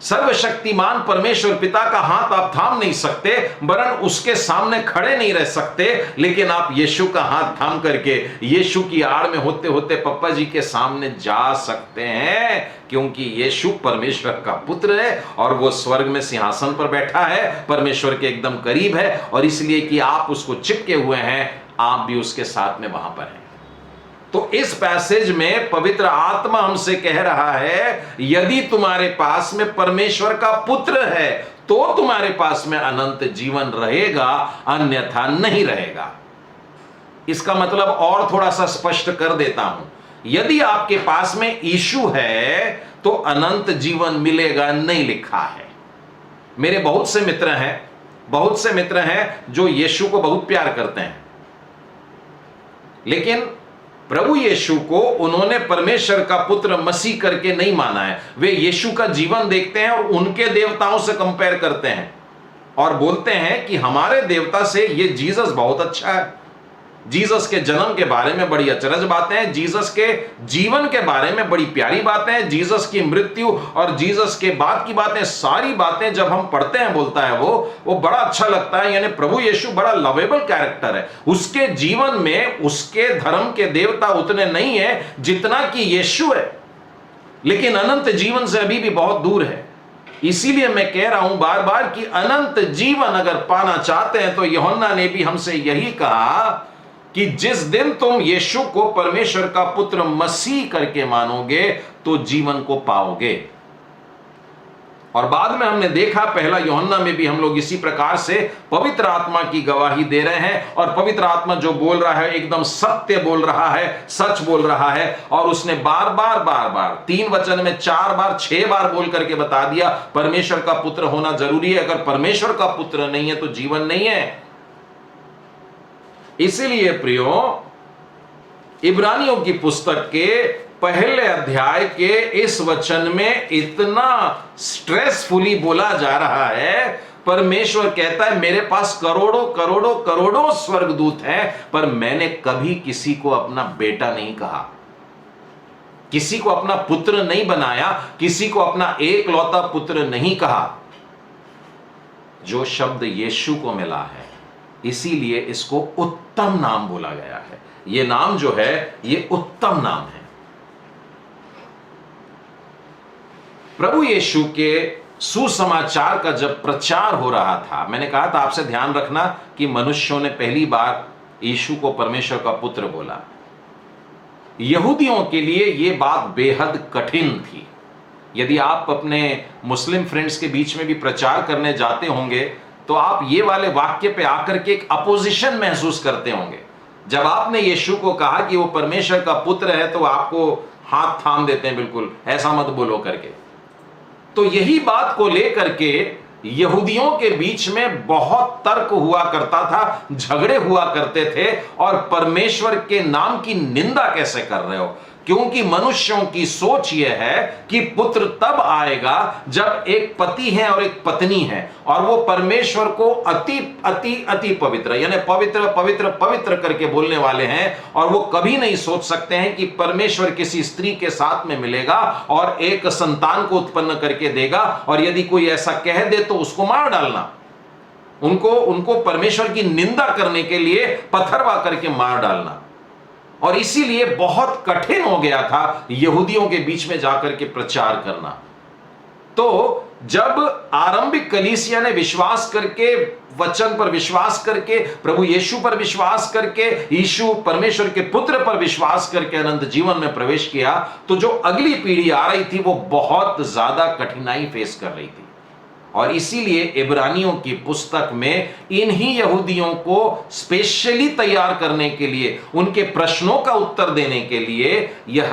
सर्वशक्तिमान परमेश्वर पिता का हाथ आप थाम नहीं सकते, वरन उसके सामने खड़े नहीं रह सकते, लेकिन आप यीशु का हाथ थाम करके यीशु की आड़ में होते होते पप्पा जी के सामने जा सकते हैं, क्योंकि यीशु परमेश्वर का पुत्र है और वो स्वर्ग में सिंहासन पर बैठा है, परमेश्वर के एकदम करीब है। और इसलिए कि आप उसको चिपके हुए हैं, आप भी उसके साथ में वहां पर हैं। तो इस पैसेज में पवित्र आत्मा हमसे कह रहा है यदि तुम्हारे पास में परमेश्वर का पुत्र है तो तुम्हारे पास में अनंत जीवन रहेगा, अन्यथा नहीं रहेगा। इसका मतलब और थोड़ा सा स्पष्ट कर देता हूं, यदि आपके पास में यीशु है तो अनंत जीवन मिलेगा नहीं लिखा है। मेरे बहुत से मित्र हैं जो यीशु को बहुत प्यार करते हैं, लेकिन प्रभु यीशु को उन्होंने परमेश्वर का पुत्र मसीह करके नहीं माना है। वे यीशु का जीवन देखते हैं और उनके देवताओं से कंपेयर करते हैं और बोलते हैं कि हमारे देवता से ये जीसस बहुत अच्छा है। जीसस के जन्म के बारे में बड़ी अचरज बातें हैं, जीसस के जीवन के बारे में बड़ी प्यारी बातें हैं, जीसस की मृत्यु और जीसस के बाद की बातें, सारी बातें जब हम पढ़ते हैं, बोलता है वो बड़ा अच्छा लगता है। यानी प्रभु यीशु बड़ा लवेबल कैरेक्टर है। उसके जीवन में उसके धर्म के देवता उतने नहीं है जितना कि यीशु है, लेकिन अनंत जीवन से अभी भी बहुत दूर है। इसीलिए मैं कह रहा हूं बार बार कि अनंत जीवन अगर पाना चाहते हैं तो यूहन्ना ने भी हमसे यही कहा कि जिस दिन तुम यीशु को परमेश्वर का पुत्र मसीह करके मानोगे तो जीवन को पाओगे। और बाद में हमने देखा पहला यूहन्ना में भी हम लोग इसी प्रकार से पवित्र आत्मा की गवाही दे रहे हैं, और पवित्र आत्मा जो बोल रहा है एकदम सत्य बोल रहा है, सच बोल रहा है। और उसने बार बार 3 वचन में 4 बार 6 बार बोल करके बता दिया परमेश्वर का पुत्र होना जरूरी है। अगर परमेश्वर का पुत्र नहीं है तो जीवन नहीं है। इसीलिए प्रियो, इब्रानियों की पुस्तक के पहले अध्याय के इस वचन में इतना स्ट्रेसफुली बोला जा रहा है। परमेश्वर कहता है मेरे पास करोड़ों करोड़ों करोड़ों स्वर्गदूत हैं, पर मैंने कभी किसी को अपना बेटा नहीं कहा, किसी को अपना पुत्र नहीं बनाया, किसी को अपना एकलौता पुत्र नहीं कहा। जो शब्द यीशु को मिला है, इसीलिए इसको उत्तम नाम बोला गया है। यह नाम जो है यह उत्तम नाम है। प्रभु यीशु के सुसमाचार का जब प्रचार हो रहा था, मैंने कहा था आपसे ध्यान रखना कि मनुष्यों ने पहली बार यीशु को परमेश्वर का पुत्र बोला। यहूदियों के लिए यह बात बेहद कठिन थी। यदि आप अपने मुस्लिम फ्रेंड्स के बीच में भी प्रचार करने जाते होंगे तो आप ये वाले वाक्य पे आकर के एक अपोजिशन महसूस करते होंगे। जब आपने यीशु को कहा कि वो परमेश्वर का पुत्र है तो आपको हाथ थाम देते हैं, बिल्कुल ऐसा मत बोलो करके। तो यही बात को लेकर के यहूदियों के बीच में बहुत तर्क हुआ करता था, झगड़े हुआ करते थे। और परमेश्वर के नाम की निंदा कैसे कर रहे हो? क्योंकि मनुष्यों की सोच यह है कि पुत्र तब आएगा जब एक पति है और एक पत्नी है, और वो परमेश्वर को अति अति अति पवित्र, यानी पवित्र पवित्र पवित्र करके बोलने वाले हैं। और वो कभी नहीं सोच सकते हैं कि परमेश्वर किसी स्त्री के साथ में मिलेगा और एक संतान को उत्पन्न करके देगा, और यदि कोई ऐसा कह दे तो उसको मार डालना। उनको परमेश्वर की निंदा करने के लिए पत्थरवा करके मार डालना। और इसीलिए बहुत कठिन हो गया था यहूदियों के बीच में जाकर के प्रचार करना। तो जब आरंभिक कलीसिया ने विश्वास करके, वचन पर विश्वास करके, प्रभु यीशु पर विश्वास करके, यीशु परमेश्वर के पुत्र पर विश्वास करके अनंत जीवन में प्रवेश किया, तो जो अगली पीढ़ी आ रही थी वो बहुत ज्यादा कठिनाई फेस कर रही थी। और इसीलिए इब्रानियों की पुस्तक में इन्हीं यहूदियों को स्पेशली तैयार करने के लिए, उनके प्रश्नों का उत्तर देने के लिए यह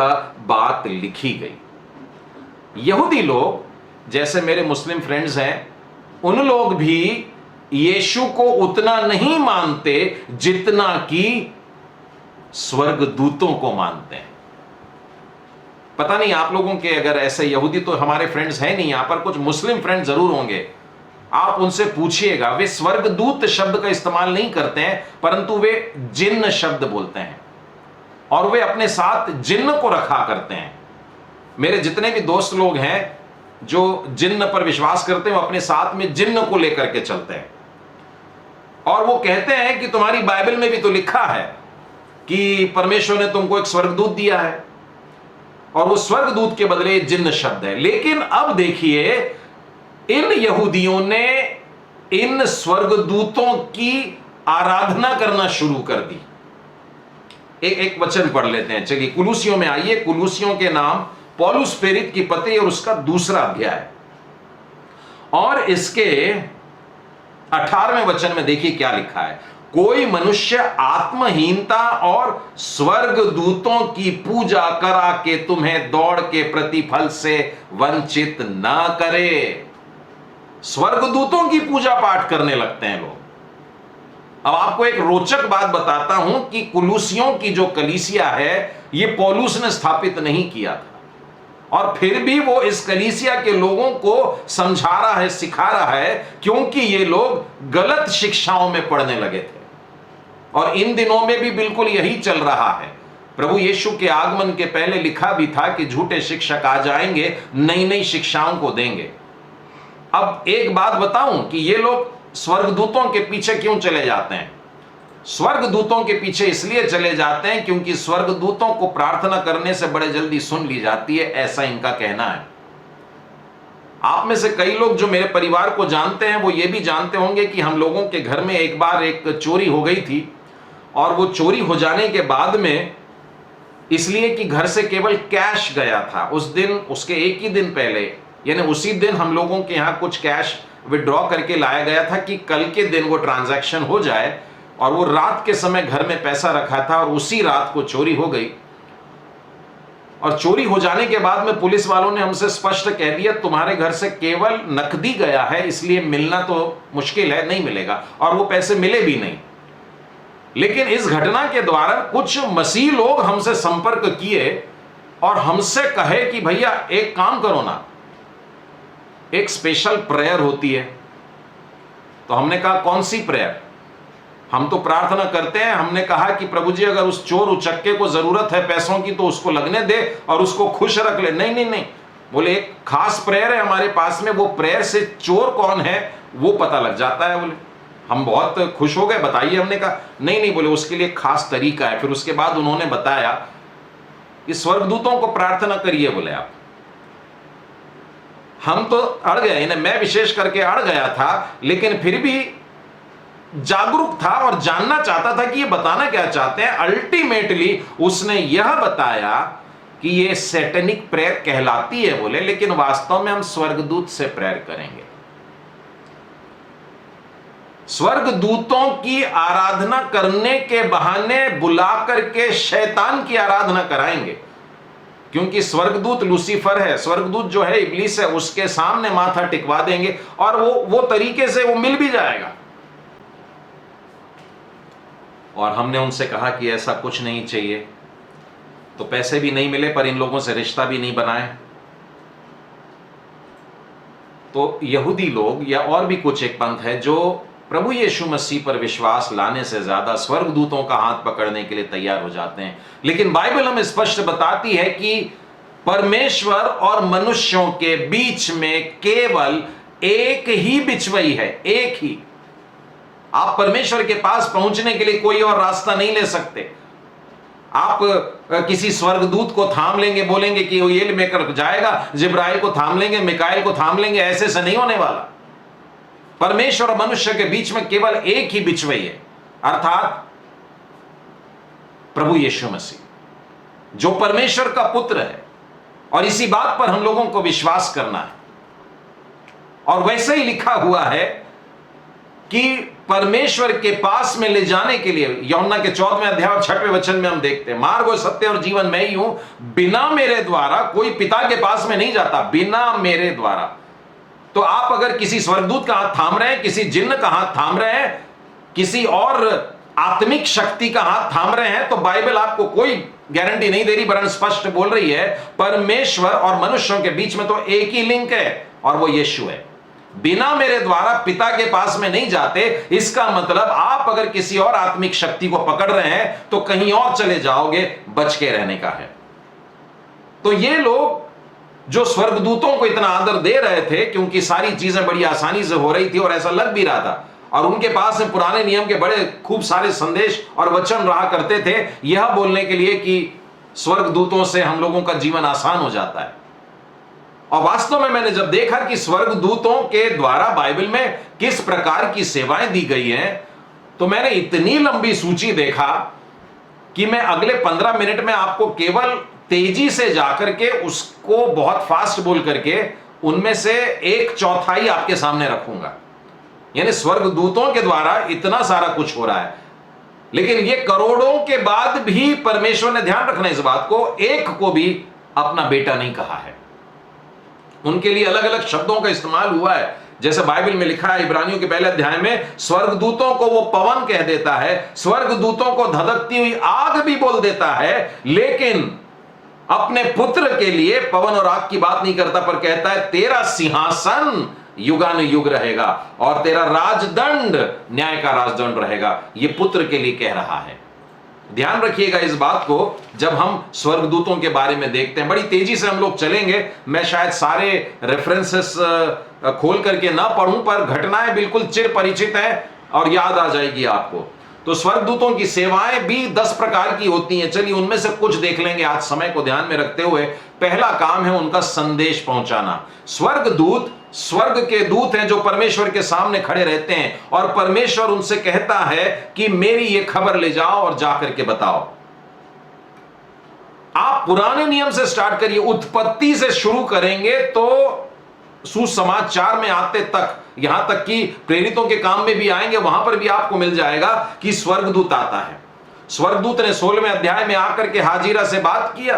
बात लिखी गई। यहूदी लोग, जैसे मेरे मुस्लिम फ्रेंड्स हैं, उन लोग भी यीशु को उतना नहीं मानते जितना कि स्वर्गदूतों को मानते हैं। पता नहीं आप लोगों के अगर ऐसे यहूदी तो हमारे फ्रेंड्स हैं नहीं, यहां पर कुछ मुस्लिम फ्रेंड्स जरूर होंगे। आप उनसे पूछिएगा, वे स्वर्गदूत शब्द का इस्तेमाल नहीं करते हैं, परंतु वे जिन्न शब्द बोलते हैं, और वे अपने साथ जिन्न को रखा करते हैं। मेरे जितने भी दोस्त लोग हैं जो जिन्न पर विश्वास करते हैं, वो अपने साथ में जिन्न को लेकर के चलते हैं। और वो कहते हैं कि तुम्हारी बाइबल में भी तो लिखा है कि परमेश्वर ने तुमको एक स्वर्गदूत दिया है, और वो स्वर्गदूत के बदले जिन्न शब्द है। लेकिन अब देखिए, इन यहूदियों ने इन स्वर्गदूतों की आराधना करना शुरू कर दी। एक वचन पढ़ लेते हैं, चलिए कुलूसियों में आइए। कुलूसियों के नाम पौलुस प्रेरित की पत्री और उसका 2रा अध्याय, और इसके 18वें वचन में देखिए क्या लिखा है। कोई मनुष्य आत्महीनता और स्वर्गदूतों की पूजा करा के तुम्हें दौड़ के प्रतिफल से वंचित ना करे। स्वर्गदूतों की पूजा पाठ करने लगते हैं लोग। अब आपको एक रोचक बात बताता हूं कि कुलूसियों की जो कलीसिया है, यह पौलुस ने स्थापित नहीं किया था, और फिर भी वो इस कलीसिया के लोगों को समझा रहा है, सिखा रहा है, क्योंकि ये लोग गलत शिक्षाओं में पड़ने लगे थे। और इन दिनों में भी बिल्कुल यही चल रहा है। प्रभु यीशु के आगमन के पहले लिखा भी था कि झूठे शिक्षक आ जाएंगे, नई नई शिक्षाओं को देंगे। अब एक बात बताऊं कि ये लोग स्वर्गदूतों के पीछे क्यों चले जाते हैं? स्वर्गदूतों के पीछे इसलिए चले जाते हैं क्योंकि स्वर्गदूतों को प्रार्थना करने से बड़े जल्दी सुन ली जाती है, ऐसा इनका कहना है। आप में से कई लोग जो मेरे परिवार को जानते हैं वो ये भी जानते होंगे कि हम लोगों के घर में एक बार एक चोरी हो गई थी, और वो चोरी हो जाने के बाद में, इसलिए कि घर से केवल कैश गया था उस दिन, उसके एक ही दिन पहले यानी उसी दिन हम लोगों के यहाँ कुछ कैश विड्रॉ करके लाया गया था कि कल के दिन वो ट्रांजैक्शन हो जाए, और वो रात के समय घर में पैसा रखा था और उसी रात को चोरी हो गई। और चोरी हो जाने के बाद में पुलिस वालों ने हमसे स्पष्ट कह दिया तुम्हारे घर से केवल नकदी गया है, इसलिए मिलना तो मुश्किल है, नहीं मिलेगा, और वो पैसे मिले भी नहीं। लेकिन इस घटना के द्वारा कुछ मसीह लोग हमसे संपर्क किए और हमसे कहे कि भैया एक काम करो ना, एक स्पेशल प्रेयर होती है। तो हमने कहा कौन सी प्रेयर? हम तो प्रार्थना करते हैं। हमने कहा कि प्रभु जी अगर उस चोर उचक्के को जरूरत है पैसों की तो उसको लगने दे और उसको खुश रख ले। नहीं नहीं नहीं, बोले एक खास प्रेयर है हमारे पास में, वो प्रेयर से चोर कौन है वो पता लग जाता है। बोले हम बहुत खुश हो गए, बताइए। हमने कहा नहीं नहीं, बोले उसके लिए खास तरीका है। फिर उसके बाद उन्होंने बताया कि स्वर्गदूतों को प्रार्थना करिए। बोले आप, हम तो अड़ गए, मैं विशेष करके अड़ गया था, लेकिन फिर भी जागरूक था और जानना चाहता था कि ये बताना क्या चाहते हैं। अल्टीमेटली उसने यह बताया कि ये सैटेनिक प्रेयर कहलाती है। बोले लेकिन वास्तव में हम स्वर्गदूत से प्रेयर करेंगे, स्वर्गदूतों की आराधना करने के बहाने बुला करके शैतान की आराधना कराएंगे। क्योंकि स्वर्गदूत लूसीफर है, स्वर्गदूत जो है इब्लीस है, उसके सामने माथा टिकवा देंगे और वो तरीके से वो मिल भी जाएगा। और हमने उनसे कहा कि ऐसा कुछ नहीं चाहिए। तो पैसे भी नहीं मिले पर इन लोगों से रिश्ता भी नहीं बनाए। तो यहूदी लोग या और भी कुछ एक पंथ है जो प्रभु यीशु मसीह पर विश्वास लाने से ज्यादा स्वर्गदूतों का हाथ पकड़ने के लिए तैयार हो जाते हैं। लेकिन बाइबल हमें स्पष्ट बताती है कि परमेश्वर और मनुष्यों के बीच में केवल एक ही बिचवई है, एक ही। आप परमेश्वर के पास पहुंचने के लिए कोई और रास्ता नहीं ले सकते। आप किसी स्वर्गदूत को थाम लेंगे, बोलेंगे कि ये लेकर जाएगा, जिब्राइल को थाम लेंगे, मिकाएल को थाम लेंगे, ऐसे से नहीं होने वाला। परमेश्वर और मनुष्य के बीच में केवल एक ही बिचवई है, अर्थात प्रभु यीशु मसीह, जो परमेश्वर का पुत्र है। और इसी बात पर हम लोगों को विश्वास करना है। और वैसे ही लिखा हुआ है कि परमेश्वर के पास में ले जाने के लिए यूहन्ना के 14वें अध्याय और 6वें वचन में हम देखते हैं, मार्ग और सत्य और जीवन मैं ही हूं, बिना मेरे द्वारा कोई पिता के पास में नहीं जाता, बिना मेरे द्वारा। तो आप अगर किसी स्वर्गदूत का हाथ थाम रहे हैं, किसी जिन्न का हाथ थाम रहे हैं, किसी और आत्मिक शक्ति का हाथ थाम रहे हैं, तो बाइबल आपको कोई गारंटी नहीं दे रही, वरन स्पष्ट बोल रही है परमेश्वर और मनुष्यों के बीच में तो एक ही लिंक है और वो यीशु है। बिना मेरे द्वारा पिता के पास में नहीं जाते। इसका मतलब आप अगर किसी और आत्मिक शक्ति को पकड़ रहे हैं तो कहीं और चले जाओगे, बच के रहने का है। तो ये लोग जो स्वर्गदूतों को इतना आदर दे रहे थे, क्योंकि सारी चीजें बड़ी आसानी से हो रही थी और ऐसा लग भी रहा था, और उनके पास में पुराने नियम के बड़े खूब सारे संदेश और वचन रहा करते थे, यह बोलने के लिए कि स्वर्गदूतों से हम लोगों का जीवन आसान हो जाता है। और वास्तव में मैंने जब देखा कि स्वर्गदूतों के द्वारा बाइबल में किस प्रकार की सेवाएं दी गई हैं, तो मैंने इतनी लंबी सूची देखा कि मैं अगले 15 मिनट में आपको केवल तेजी से जाकर के उसको बहुत फास्ट बोल करके उनमें से 1/4 आपके सामने रखूंगा। यानी स्वर्गदूतों के द्वारा इतना सारा कुछ हो रहा है, लेकिन ये करोड़ों के बाद भी परमेश्वर ने ध्यान रखना इस बात को, एक को भी अपना बेटा नहीं कहा है। उनके लिए अलग अलग शब्दों का इस्तेमाल हुआ है। जैसे बाइबल में लिखा है इब्रानियों के पहले अध्याय में, स्वर्गदूतों को वो पवन कह देता है, स्वर्गदूतों को धधकती हुई आग भी बोल देता है, लेकिन अपने पुत्र के लिए पवन और आग की बात नहीं करता, पर कहता है तेरा सिंहासन युगानुयुग रहेगा और तेरा राजदंड न्याय का राजदंड रहेगा। यह पुत्र के लिए कह रहा है। ध्यान रखिएगा इस बात को जब हम स्वर्गदूतों के बारे में देखते हैं। बड़ी तेजी से हम लोग चलेंगे, मैं शायद सारे रेफरेंसेस खोल करके ना पढ़ूं, पर घटनाएं बिल्कुल चिर परिचित हैं और याद आ जाएगी आपको। तो स्वर्गदूतों की सेवाएं भी 10 प्रकार की होती हैं। चलिए उनमें से कुछ देख लेंगे आज समय को ध्यान में रखते हुए। पहला काम है उनका संदेश पहुंचाना। स्वर्गदूत स्वर्ग के दूत हैं जो परमेश्वर के सामने खड़े रहते हैं और परमेश्वर उनसे कहता है कि मेरी ये खबर ले जाओ और जाकर के बताओ। आप पुराने नियम से स्टार्ट करिए, उत्पत्ति से शुरू करेंगे तो सुसमाचार में आते तक, यहां तक कि प्रेरितों के काम में भी आएंगे, वहां पर भी आपको मिल जाएगा कि स्वर्गदूत आता है। स्वर्गदूत ने 16वें अध्याय में आकर के हाजिरा से बात किया।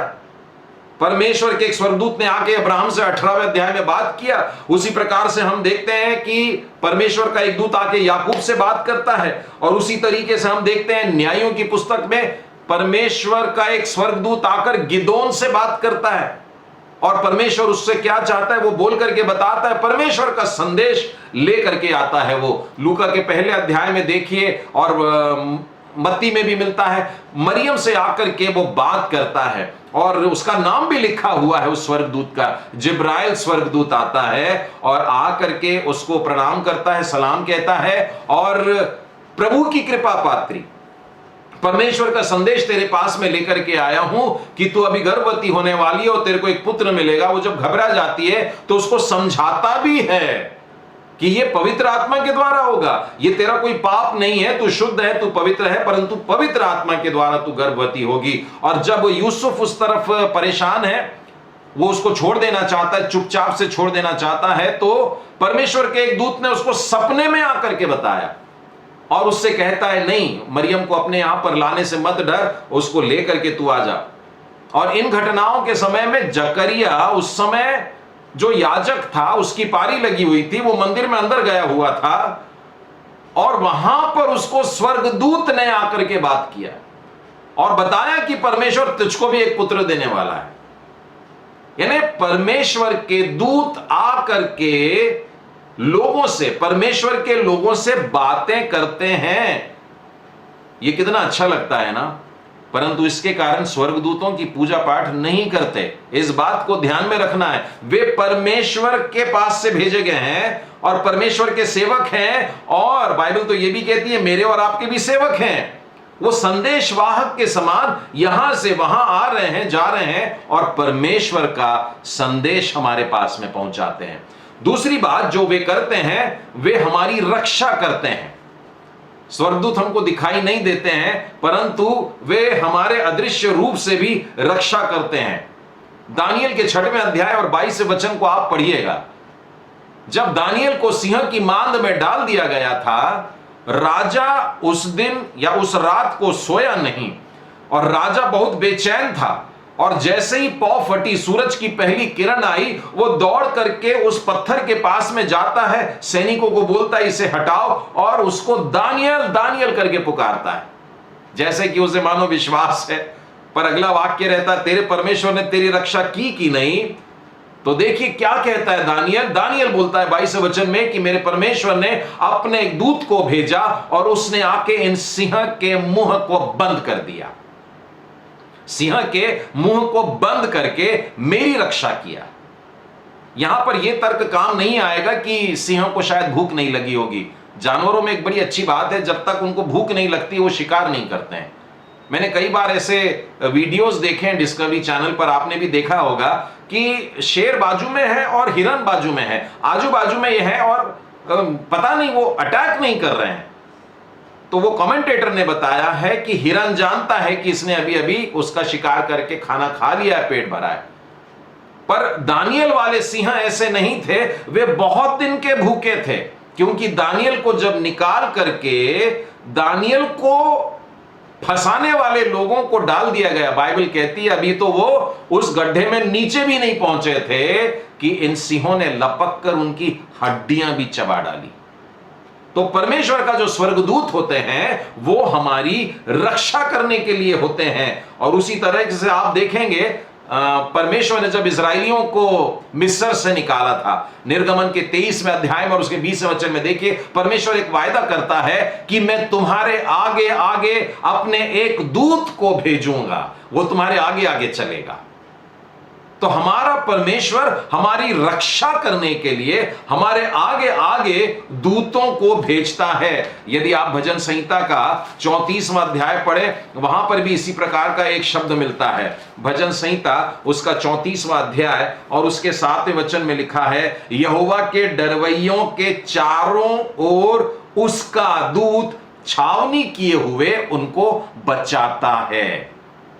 परमेश्वर के एक स्वर्गदूत ने आके अब्राहम से 18वें अध्याय में बात किया। उसी प्रकार से हम देखते हैं कि परमेश्वर का एक दूत आके याकूब से बात करता है, और उसी तरीके से हम देखते हैं न्यायों की पुस्तक में परमेश्वर का एक स्वर्गदूत आकर गिदोन से बात करता है, और परमेश्वर उससे क्या चाहता है वो बोल करके बताता है। परमेश्वर का संदेश लेकर के आता है वो। लूका के पहले अध्याय में देखिए, और मत्ती में भी मिलता है, मरियम से आकर के वो बात करता है, और उसका नाम भी लिखा हुआ है उस स्वर्गदूत का। जिब्राइल स्वर्गदूत आता है और आकर के उसको प्रणाम करता है, सलाम कहता है, और प्रभु की कृपा पात्री, परमेश्वर का संदेश तेरे पास में लेकर के आया हूं कि तू अभी गर्भवती होने वाली है और तेरे को एक पुत्र मिलेगा। वो जब घबरा जाती है तो उसको समझाता भी है कि ये पवित्र आत्मा के द्वारा होगा, ये तेरा कोई पाप नहीं है, तू शुद्ध है, तू पवित्र है, परंतु पवित्र आत्मा के द्वारा तू गर्भवती होगी। और जब यूसुफ उस तरफ परेशान है, वो उसको छोड़ देना चाहता है, चुपचाप से छोड़ देना चाहता है, तो परमेश्वर के एक दूत ने उसको सपने में आकर के बताया और उससे कहता है, नहीं, मरियम को अपने यहां पर लाने से मत डर, उसको लेकर के तू आ जा। और इन घटनाओं के समय में जकरिया, उस समय जो याजक था, उसकी पारी लगी हुई थी, वो मंदिर में अंदर गया हुआ था, और वहां पर उसको स्वर्गदूत ने आकर के बात किया और बताया कि परमेश्वर तुझको भी एक पुत्र देने वाला है। यानी परमेश्वर के दूत आकर के लोगों से, परमेश्वर के लोगों से बातें करते हैं। ये कितना अच्छा लगता है ना। परंतु इसके कारण स्वर्गदूतों की पूजा पाठ नहीं करते। इस बात को ध्यान में रखना है। वे परमेश्वर के पास से भेजे गए हैं और परमेश्वर के सेवक हैं, और बाइबल तो यह भी कहती है मेरे और आपके भी सेवक हैं। वो संदेशवाहक के समान यहां से वहां आ रहे हैं, जा रहे हैं, और परमेश्वर का संदेश हमारे पास में पहुंचाते हैं। दूसरी बात जो वे करते हैं, वे हमारी रक्षा करते हैं। स्वर्गदूत हमको दिखाई नहीं देते हैं, परंतु वे हमारे अदृश्य रूप से भी रक्षा करते हैं। दानियल के 6वें अध्याय और 22 वचन को आप पढ़िएगा। जब दानियल को सिंह की मांद में डाल दिया गया था, राजा उस दिन या उस रात को सोया नहीं, और राजा बहुत बेचैन था। और जैसे ही पौ फटी, सूरज की पहली किरण आई, वो दौड़ करके उस पत्थर के पास में जाता है, सैनिकों को बोलता है इसे हटाओ, और उसको दानियल दानियल करके पुकारता है, जैसे कि उसे मानो विश्वास है। पर अगला वाक्य रहता है, तेरे परमेश्वर ने तेरी रक्षा की कि नहीं। तो देखिए क्या कहता है दानियल। दानियल बोलता है 22 वचन में कि मेरे परमेश्वर ने अपने एक दूत को भेजा और उसने आके इन सिंह के मुंह को बंद कर दिया। सिंह के मुंह को बंद करके मेरी रक्षा किया। यहां पर यह तर्क काम नहीं आएगा कि सिंह को शायद भूख नहीं लगी होगी। जानवरों में एक बड़ी अच्छी बात है, जब तक उनको भूख नहीं लगती वो शिकार नहीं करते हैं। मैंने कई बार ऐसे वीडियोस देखे हैं डिस्कवरी चैनल पर, आपने भी देखा होगा कि शेर बाजू में है और हिरन बाजू में है, आजू बाजू में ये है, और पता नहीं वो अटैक नहीं कर रहे हैं। तो वो कमेंटेटर ने बताया है कि हिरन जानता है कि इसने अभी अभी उसका शिकार करके खाना खा लिया है, पेट भरा है। पर दानियल वाले सिंह ऐसे नहीं थे, वे बहुत दिन के भूखे थे, क्योंकि दानियल को जब निकाल करके दानियल को फंसाने वाले लोगों को डाल दिया गया, बाइबल कहती है अभी तो वो उस गड्ढे में नीचे भी नहीं पहुंचे थे कि इन सिंहों ने लपक कर उनकी हड्डियां भी चबा डाली। तो परमेश्वर का जो स्वर्गदूत होते हैं वो हमारी रक्षा करने के लिए होते हैं। और उसी तरह से आप देखेंगे परमेश्वर ने जब इजराइलियों को मिस्र से निकाला था, निर्गमन के 23वें अध्याय में और उसके 20वें वचन में देखिए, परमेश्वर एक वायदा करता है कि मैं तुम्हारे आगे आगे अपने एक दूत को भेजूंगा, वो तुम्हारे आगे आगे चलेगा। तो हमारा परमेश्वर हमारी रक्षा करने के लिए हमारे आगे आगे दूतों को भेजता है। यदि आप भजन संहिता का 34वां अध्याय पढ़े, वहां पर भी इसी प्रकार का एक शब्द मिलता है। भजन संहिता उसका 34वां अध्याय और उसके 7वें वचन में लिखा है, यहोवा के डरवैयों के चारों ओर उसका दूत छावनी किए हुए उनको बचाता है,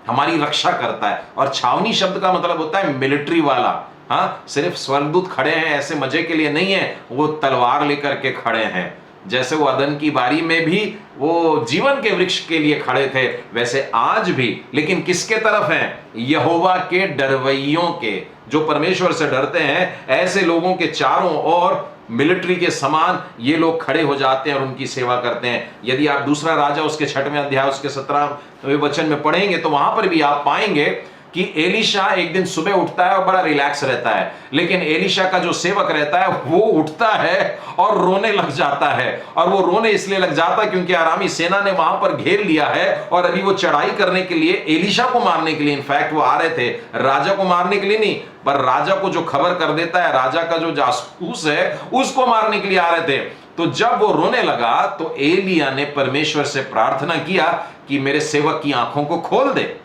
हमारी रक्षा करता है। और छावनी शब्द का मतलब होता है मिलिट्री वाला, हाँ, सिर्फ स्वर्गदूत खड़े हैं ऐसे मजे के लिए नहीं है, वो तलवार लेकर के खड़े हैं। जैसे वो अदन की बारी में भी वो जीवन के वृक्ष के लिए खड़े थे, वैसे आज भी, लेकिन किसके तरफ हैं? यहोवा के डरवैयों के, जो परमेश्वर से डरते हैं। ऐसे लोगों के चारों ओर मिलिट्री के समान ये लोग खड़े हो जाते हैं और उनकी सेवा करते हैं। यदि आप दूसरा राजा उसके 6वें अध्याय उसके 17वें वचन में पढ़ेंगे तो वहां पर भी आप पाएंगे कि एलीशा एक दिन सुबह उठता है और बड़ा रिलैक्स रहता है, लेकिन एलीशा का जो सेवक रहता है वो उठता है और रोने लग जाता है। और वो रोने इसलिए लग जाता है क्योंकि आरामी सेना ने वहां पर घेर लिया है और अभी वो चढ़ाई करने के लिए, एलीशा को मारने के लिए इनफैक्ट वो आ रहे थे, राजा को मारने के लिए नहीं, पर राजा को जो खबर कर देता है, राजा का जो जासूस है उसको मारने के लिए आ रहे थे। तो जब वो रोने लगा तो एलिय्याह ने परमेश्वर से प्रार्थना किया कि मेरे सेवक की आंखों को खोल दे।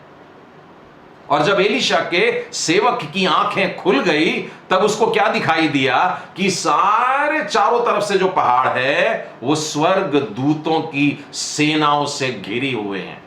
और जब एलीशा के सेवक की आंखें खुल गई तब उसको क्या दिखाई दिया कि सारे चारों तरफ से जो पहाड़ है वो स्वर्ग दूतों की सेनाओं से घिरी हुए हैं।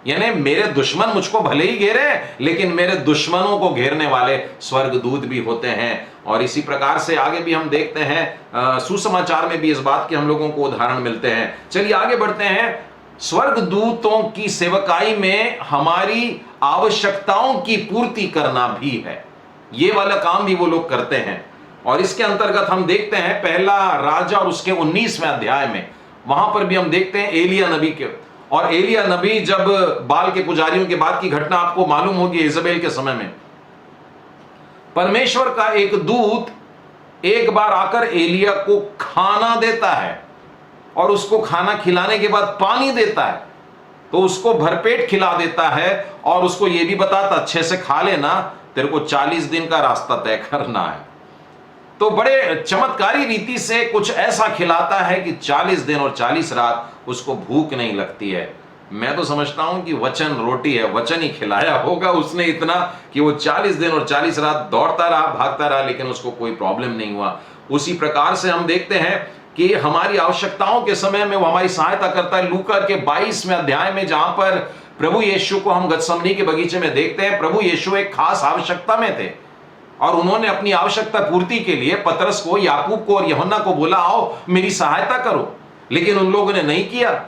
यानी मेरे दुश्मन मुझको भले ही घेरे, लेकिन मेरे दुश्मनों को घेरने वाले स्वर्गदूत भी होते हैं। और इसी प्रकार से आगे भी हम देखते हैं, सुसमाचार में भी इस बात के हम लोगों को उदाहरण मिलते हैं। चलिए आगे बढ़ते हैं। स्वर्गदूतों की सेवकाई में हमारी आवश्यकताओं की पूर्ति करना भी है, ये वाला काम भी वो लोग करते हैं। और इसके अंतर्गत हम देखते हैं पहला राजा और उसके 19वें अध्याय में, वहां पर भी हम देखते हैं एलिय्याह नबी के। और एलिय्याह नबी जब बाल के पुजारियों के बाद की घटना आपको मालूम होगी, इजबेल के समय में परमेश्वर का एक दूत एक बार आकर एलिय्याह को खाना देता है और उसको खाना खिलाने के बाद पानी देता है, तो उसको भरपेट खिला देता है और उसको यह भी बताता अच्छे से खा लेना, तेरे को 40 दिन का रास्ता तय करना है। तो बड़े चमत्कारी रीति से कुछ ऐसा खिलाता है कि 40 दिन और 40 रात उसको भूख नहीं लगती है। मैं तो समझता हूं कि वचन रोटी है, वचन ही खिलाया होगा उसने इतना कि वो 40 दिन और 40 रात दौड़ता रहा, भागता रहा, लेकिन उसको कोई प्रॉब्लम नहीं हुआ। उसी प्रकार से हम देखते हैं कि हमारी आवश्यकताओं के समय में वो हमारी सहायता करता है। लूका के 22वें अध्याय में जहां पर प्रभु यीशु को हम गतसमनी के बगीचे में देखते हैं, प्रभु यीशु एक खास आवश्यकता में थे और उन्होंने अपनी आवश्यकता पूर्ति के लिए पतरस को, याकूब को और यूहन्ना को बोला, आओ मेरी सहायता करो, लेकिन उन लोगों ने नहीं किया।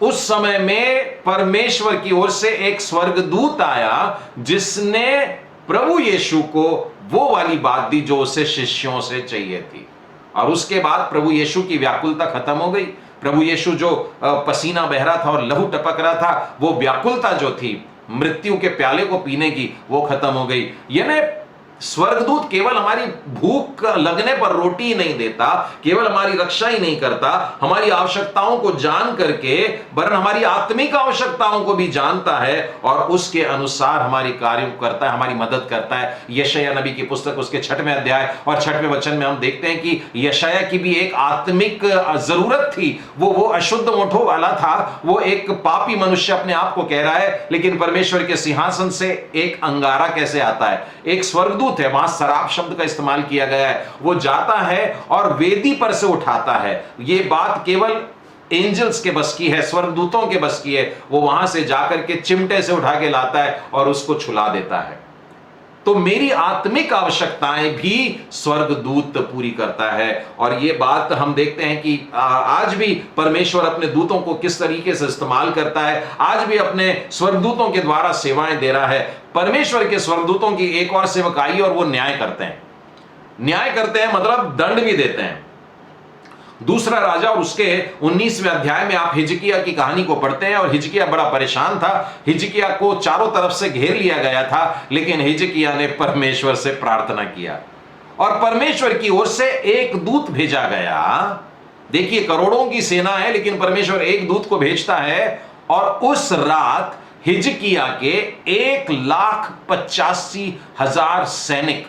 उस समय में परमेश्वर की ओर से एक स्वर्गदूत आया जिसने प्रभु यीशु को वो वाली बात दी जो उसे शिष्यों से चाहिए थी। और उसके बाद प्रभु यीशु की व्याकुलता खत्म हो गई। प्रभु यीशु जो पसीना बह रहा था और लहू टपक रहा था, वो व्याकुलता जो थी मृत्यु के प्याले को पीने की, वो खत्म हो गई। यानी स्वर्गदूत केवल हमारी भूख लगने पर रोटी ही नहीं देता, केवल हमारी रक्षा ही नहीं करता, हमारी आवश्यकताओं को जान करके वरन हमारी आत्मिक आवश्यकताओं को भी जानता है और उसके अनुसार हमारी कार्यों करता है, हमारी मदद करता है। यशायाह नबी की पुस्तक उसके 6वें अध्याय और 6वें वचन में हम देखते हैं कि यशायाह की भी एक आत्मिक जरूरत थी। वो अशुद्ध ओंठों वाला था, वो एक पापी मनुष्य अपने आप को कह रहा है, लेकिन परमेश्वर के सिंहासन से एक अंगारा कैसे आता है? एक स्वर्गदूत है, वहां सराप शब्द का इस्तेमाल किया गया है। वो जाता है और वेदी पर से उठाता है। ये बात केवल एंजल्स के बस की है, स्वर्गदूतों के बस की है। वो वहां से जाकर के चिमटे से उठा के लाता है और उसको छुला देता है। तो मेरी आत्मिक आवश्यकताएं भी स्वर्गदूत पूरी करता है। और ये बात हम देखते हैं कि आज भी परमेश्वर अपने दूतों को किस तरीके से इस्तेमाल करता है, आज भी अपने स्वर्गदूतों के द्वारा सेवाएं दे रहा है। परमेश्वर के स्वर्गदूतों की एक और सेवकाई, और वो न्याय करते हैं। न्याय करते हैं मतलब दंड भी देते हैं। दूसरा राजा और उसके 19वें अध्याय में आप हिजकिय्याह की कहानी को पढ़ते हैं और हिजकिय्याह बड़ा परेशान था। हिजकिय्याह को चारों तरफ से घेर लिया गया था, लेकिन हिजकिय्याह ने परमेश्वर से प्रार्थना किया और परमेश्वर की ओर से एक दूत भेजा गया। देखिए, करोड़ों की सेना है, लेकिन परमेश्वर एक दूत को भेजता है और उस रात हिजकिय्याह के 1,85,000 सैनिक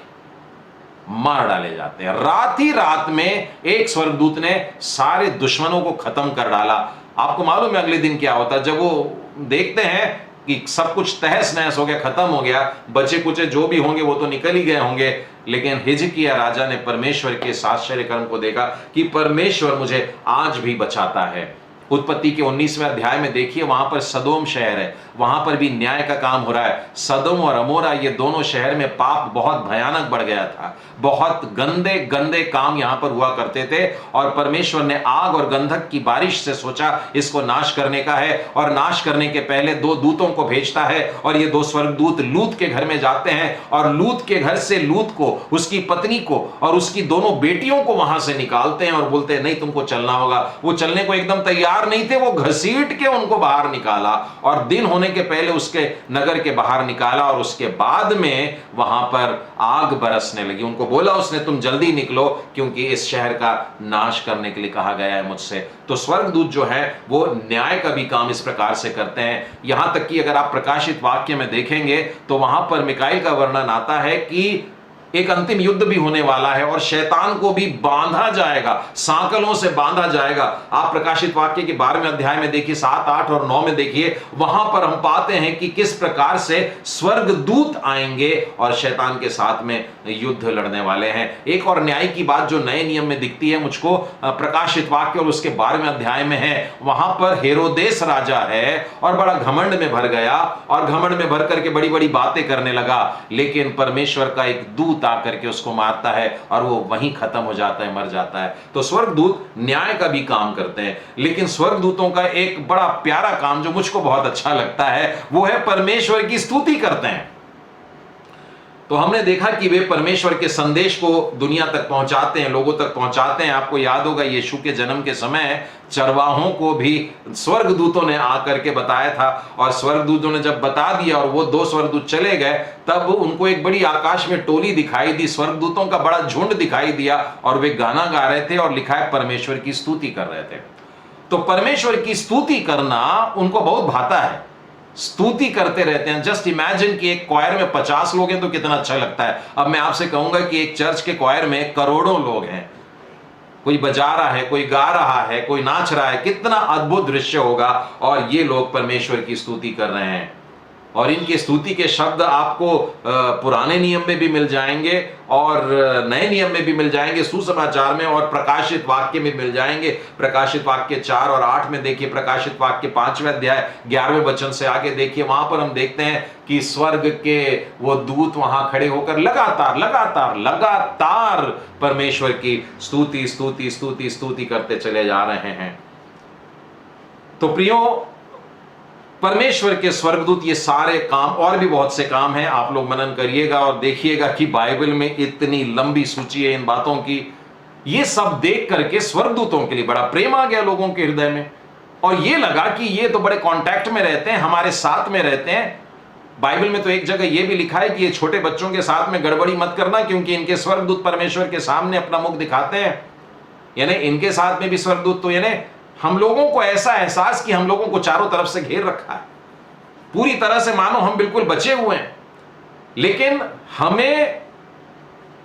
मार डाले जाते हैं। रात ही रात में एक स्वर्गदूत ने सारे दुश्मनों को खत्म कर डाला। आपको मालूम है अगले दिन क्या होता है? जब वो देखते हैं कि सब कुछ तहस नहस हो गया, खत्म हो गया, बचे कुचे जो भी होंगे वो तो निकल ही गए होंगे, लेकिन हिजकिय्याह राजा ने परमेश्वर के आश्चर्य कर्म को देखा कि परमेश्वर मुझे आज भी बचाता है। उत्पत्ति के 19वें अध्याय में देखिए, वहां पर सदोम शहर है, वहां पर भी न्याय का काम हो रहा है। सदोम और अमोरा, ये दोनों शहर में पाप बहुत भयानक बढ़ गया था, बहुत गंदे गंदे काम यहां पर हुआ करते थे, और परमेश्वर ने आग और गंधक की बारिश से सोचा इसको नाश करने का है, और नाश करने के पहले 2 दूतों को भेजता है, और ये 2 स्वर्गदूत लूत के घर में जाते हैं, और लूत के घर से लूत को, उसकी पत्नी को और उसकी दोनों बेटियों को वहां से निकालते हैं और बोलते हैं नहीं, तुमको चलना होगा। वो चलने को एकदम तैयार नहीं थे, वो घसीट के उनको बाहर निकाला और दिन होने के पहले उसके नगर के बाहर निकाला, और उसके बाद में वहां पर आग बरसने लगी। उनको बोला उसने, तुम जल्दी निकलो क्योंकि इस शहर का नाश करने के लिए कहा गया है मुझसे। तो स्वर्गदूत जो है वो न्याय का भी काम इस प्रकार से करते हैं। यहां तक कि अगर आप प्रकाशित वाक्य में देखेंगे तो वहां पर मिकाईल का वर्णन आता है कि एक अंतिम युद्ध भी होने वाला है और शैतान को भी बांधा जाएगा, सांकलों से बांधा जाएगा। आप प्रकाशित वाक्य के 12वें अध्याय में देखिए, 7, 8 और 9 में देखिए, वहां पर हम पाते हैं कि किस प्रकार से स्वर्गदूत आएंगे और शैतान के साथ में युद्ध लड़ने वाले हैं। एक और न्याय की बात जो नए नियम में दिखती है मुझको, प्रकाशित वाक्य और उसके 12वें अध्याय में है। वहां पर हेरोदेस राजा है और बड़ा घमंड में भर गया, और घमंड में भर करके बड़ी बड़ी बातें करने लगा, लेकिन परमेश्वर का एक दूत आकर के उसको मारता है और वो वहीं खत्म हो जाता है, मर जाता है। तो स्वर्गदूत न्याय का भी काम करते हैं, लेकिन स्वर्गदूतों का एक बड़ा प्यारा काम जो मुझको बहुत अच्छा लगता है वो है परमेश्वर की स्तुति करते हैं। तो हमने देखा कि वे परमेश्वर के संदेश को दुनिया तक पहुंचाते हैं, लोगों तक पहुंचाते हैं। आपको याद होगा यीशु के जन्म के समय चरवाहों को भी स्वर्गदूतों ने आकर के बताया था, और स्वर्गदूतों ने जब बता दिया और वो 2 स्वर्गदूत चले गए, तब उनको एक बड़ी आकाश में टोली दिखाई दी, स्वर्गदूतों का बड़ा झुंड दिखाई दिया, और वे गाना गा रहे थे और लिखा है परमेश्वर की स्तुति कर रहे थे। तो परमेश्वर की स्तुति करना उनको बहुत भाता है, स्तुति करते रहते हैं। जस्ट इमेजिन कि एक क्वायर में 50 लोग हैं तो कितना अच्छा लगता है। अब मैं आपसे कहूंगा कि एक चर्च के क्वायर में करोड़ों लोग हैं, कोई बजा रहा है, कोई गा रहा है, कोई नाच रहा है, कितना अद्भुत दृश्य होगा। और ये लोग परमेश्वर की स्तुति कर रहे हैं, और इनकी स्तुति के शब्द आपको पुराने नियम में भी मिल जाएंगे और नए नियम में भी मिल जाएंगे, सुसमाचार में और प्रकाशित वाक्य में मिल जाएंगे। प्रकाशित वाक्य 4 और 8 में देखिए, प्रकाशित वाक्य 5वें अध्याय 11वें वचन से आगे देखिए, वहां पर हम देखते हैं कि स्वर्ग के वो दूत वहां खड़े होकर लगातार लगातार लगातार परमेश्वर की स्तुति स्तुति स्तुति स्तुति करते चले जा रहे हैं। तो प्रियो, परमेश्वर के स्वर्गदूत ये सारे काम, और भी बहुत से काम हैं, आप लोग मनन करिएगा और देखिएगा कि बाइबल में इतनी लंबी सूची है इन बातों की। ये सब देख करके स्वर्गदूतों के लिए बड़ा प्रेम आ गया लोगों के हृदय में, और ये लगा कि ये तो बड़े कांटेक्ट में रहते हैं, हमारे साथ में रहते हैं। बाइबल में तो एक जगह ये भी लिखा है कि ये छोटे बच्चों के साथ में गड़बड़ी मत करना, क्योंकि इनके स्वर्गदूत परमेश्वर के सामने अपना मुख दिखाते हैं। यानी इनके साथ में भी स्वर्गदूत, तो यानी हम लोगों को ऐसा एहसास कि हम लोगों को चारों तरफ से घेर रखा है, पूरी तरह से मानो हम बिल्कुल बचे हुए हैं, लेकिन हमें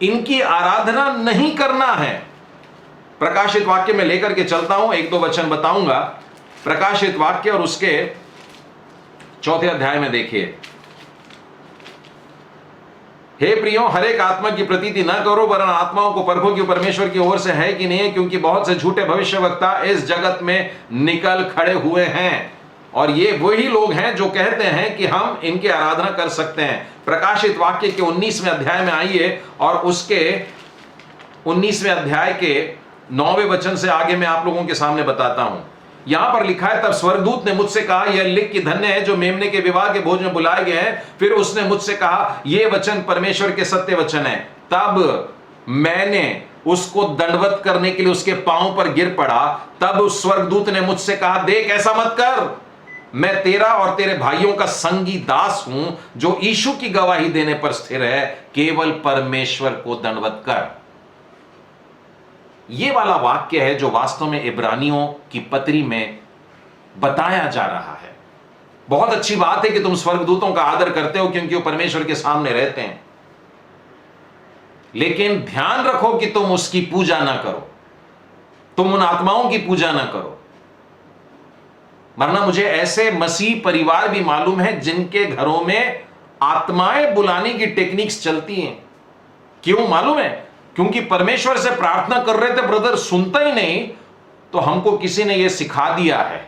इनकी आराधना नहीं करना है। प्रकाशित वाक्य में लेकर के चलता हूं, 1-2 वचन बताऊंगा। प्रकाशित वाक्य और उसके 4थे अध्याय में देखिए, हे प्रियो, हर एक आत्मा की प्रतीति न करो, वरन आत्माओं को परखो कि परमेश्वर की ओर से है कि नहीं, क्योंकि बहुत से झूठे भविष्यवक्ता इस जगत में निकल खड़े हुए हैं, और ये वही लोग हैं जो कहते हैं कि हम इनकी आराधना कर सकते हैं। प्रकाशित वाक्य के 19वें अध्याय में आइए, और उसके 19वें अध्याय के 9वें वचन से आगे मैं आप लोगों के सामने बताता हूं। यहां पर लिखा है, तब स्वर्गदूत ने मुझसे कहा, यह लिख कि धन्य है जो मेमने के विवाह के भोज में बुलाए गए हैं। फिर उसने मुझसे कहा, ये वचन परमेश्वर के सत्य वचन है। तब मैंने उसको दंडवत करने के लिए उसके पांव पर गिर पड़ा। तब उस स्वर्गदूत ने मुझसे कहा, देख, ऐसा मत कर, मैं तेरा और तेरे भाइयों का संगी दास हूं जो यीशु की गवाही देने पर स्थिर है, केवल परमेश्वर को दंडवत कर। यह वाला वाक्य है जो वास्तव में इब्रानियों की पत्री में बताया जा रहा है। बहुत अच्छी बात है कि तुम स्वर्गदूतों का आदर करते हो, क्योंकि वो परमेश्वर के सामने रहते हैं, लेकिन ध्यान रखो कि तुम उसकी पूजा ना करो, तुम उन आत्माओं की पूजा ना करो। वरना मुझे ऐसे मसीह परिवार भी मालूम है जिनके घरों में आत्माएं बुलाने की टेक्निक्स चलती हैं। क्यों मालूम है? क्योंकि परमेश्वर से प्रार्थना कर रहे थे, ब्रदर सुनता ही नहीं, तो हमको किसी ने यह सिखा दिया है,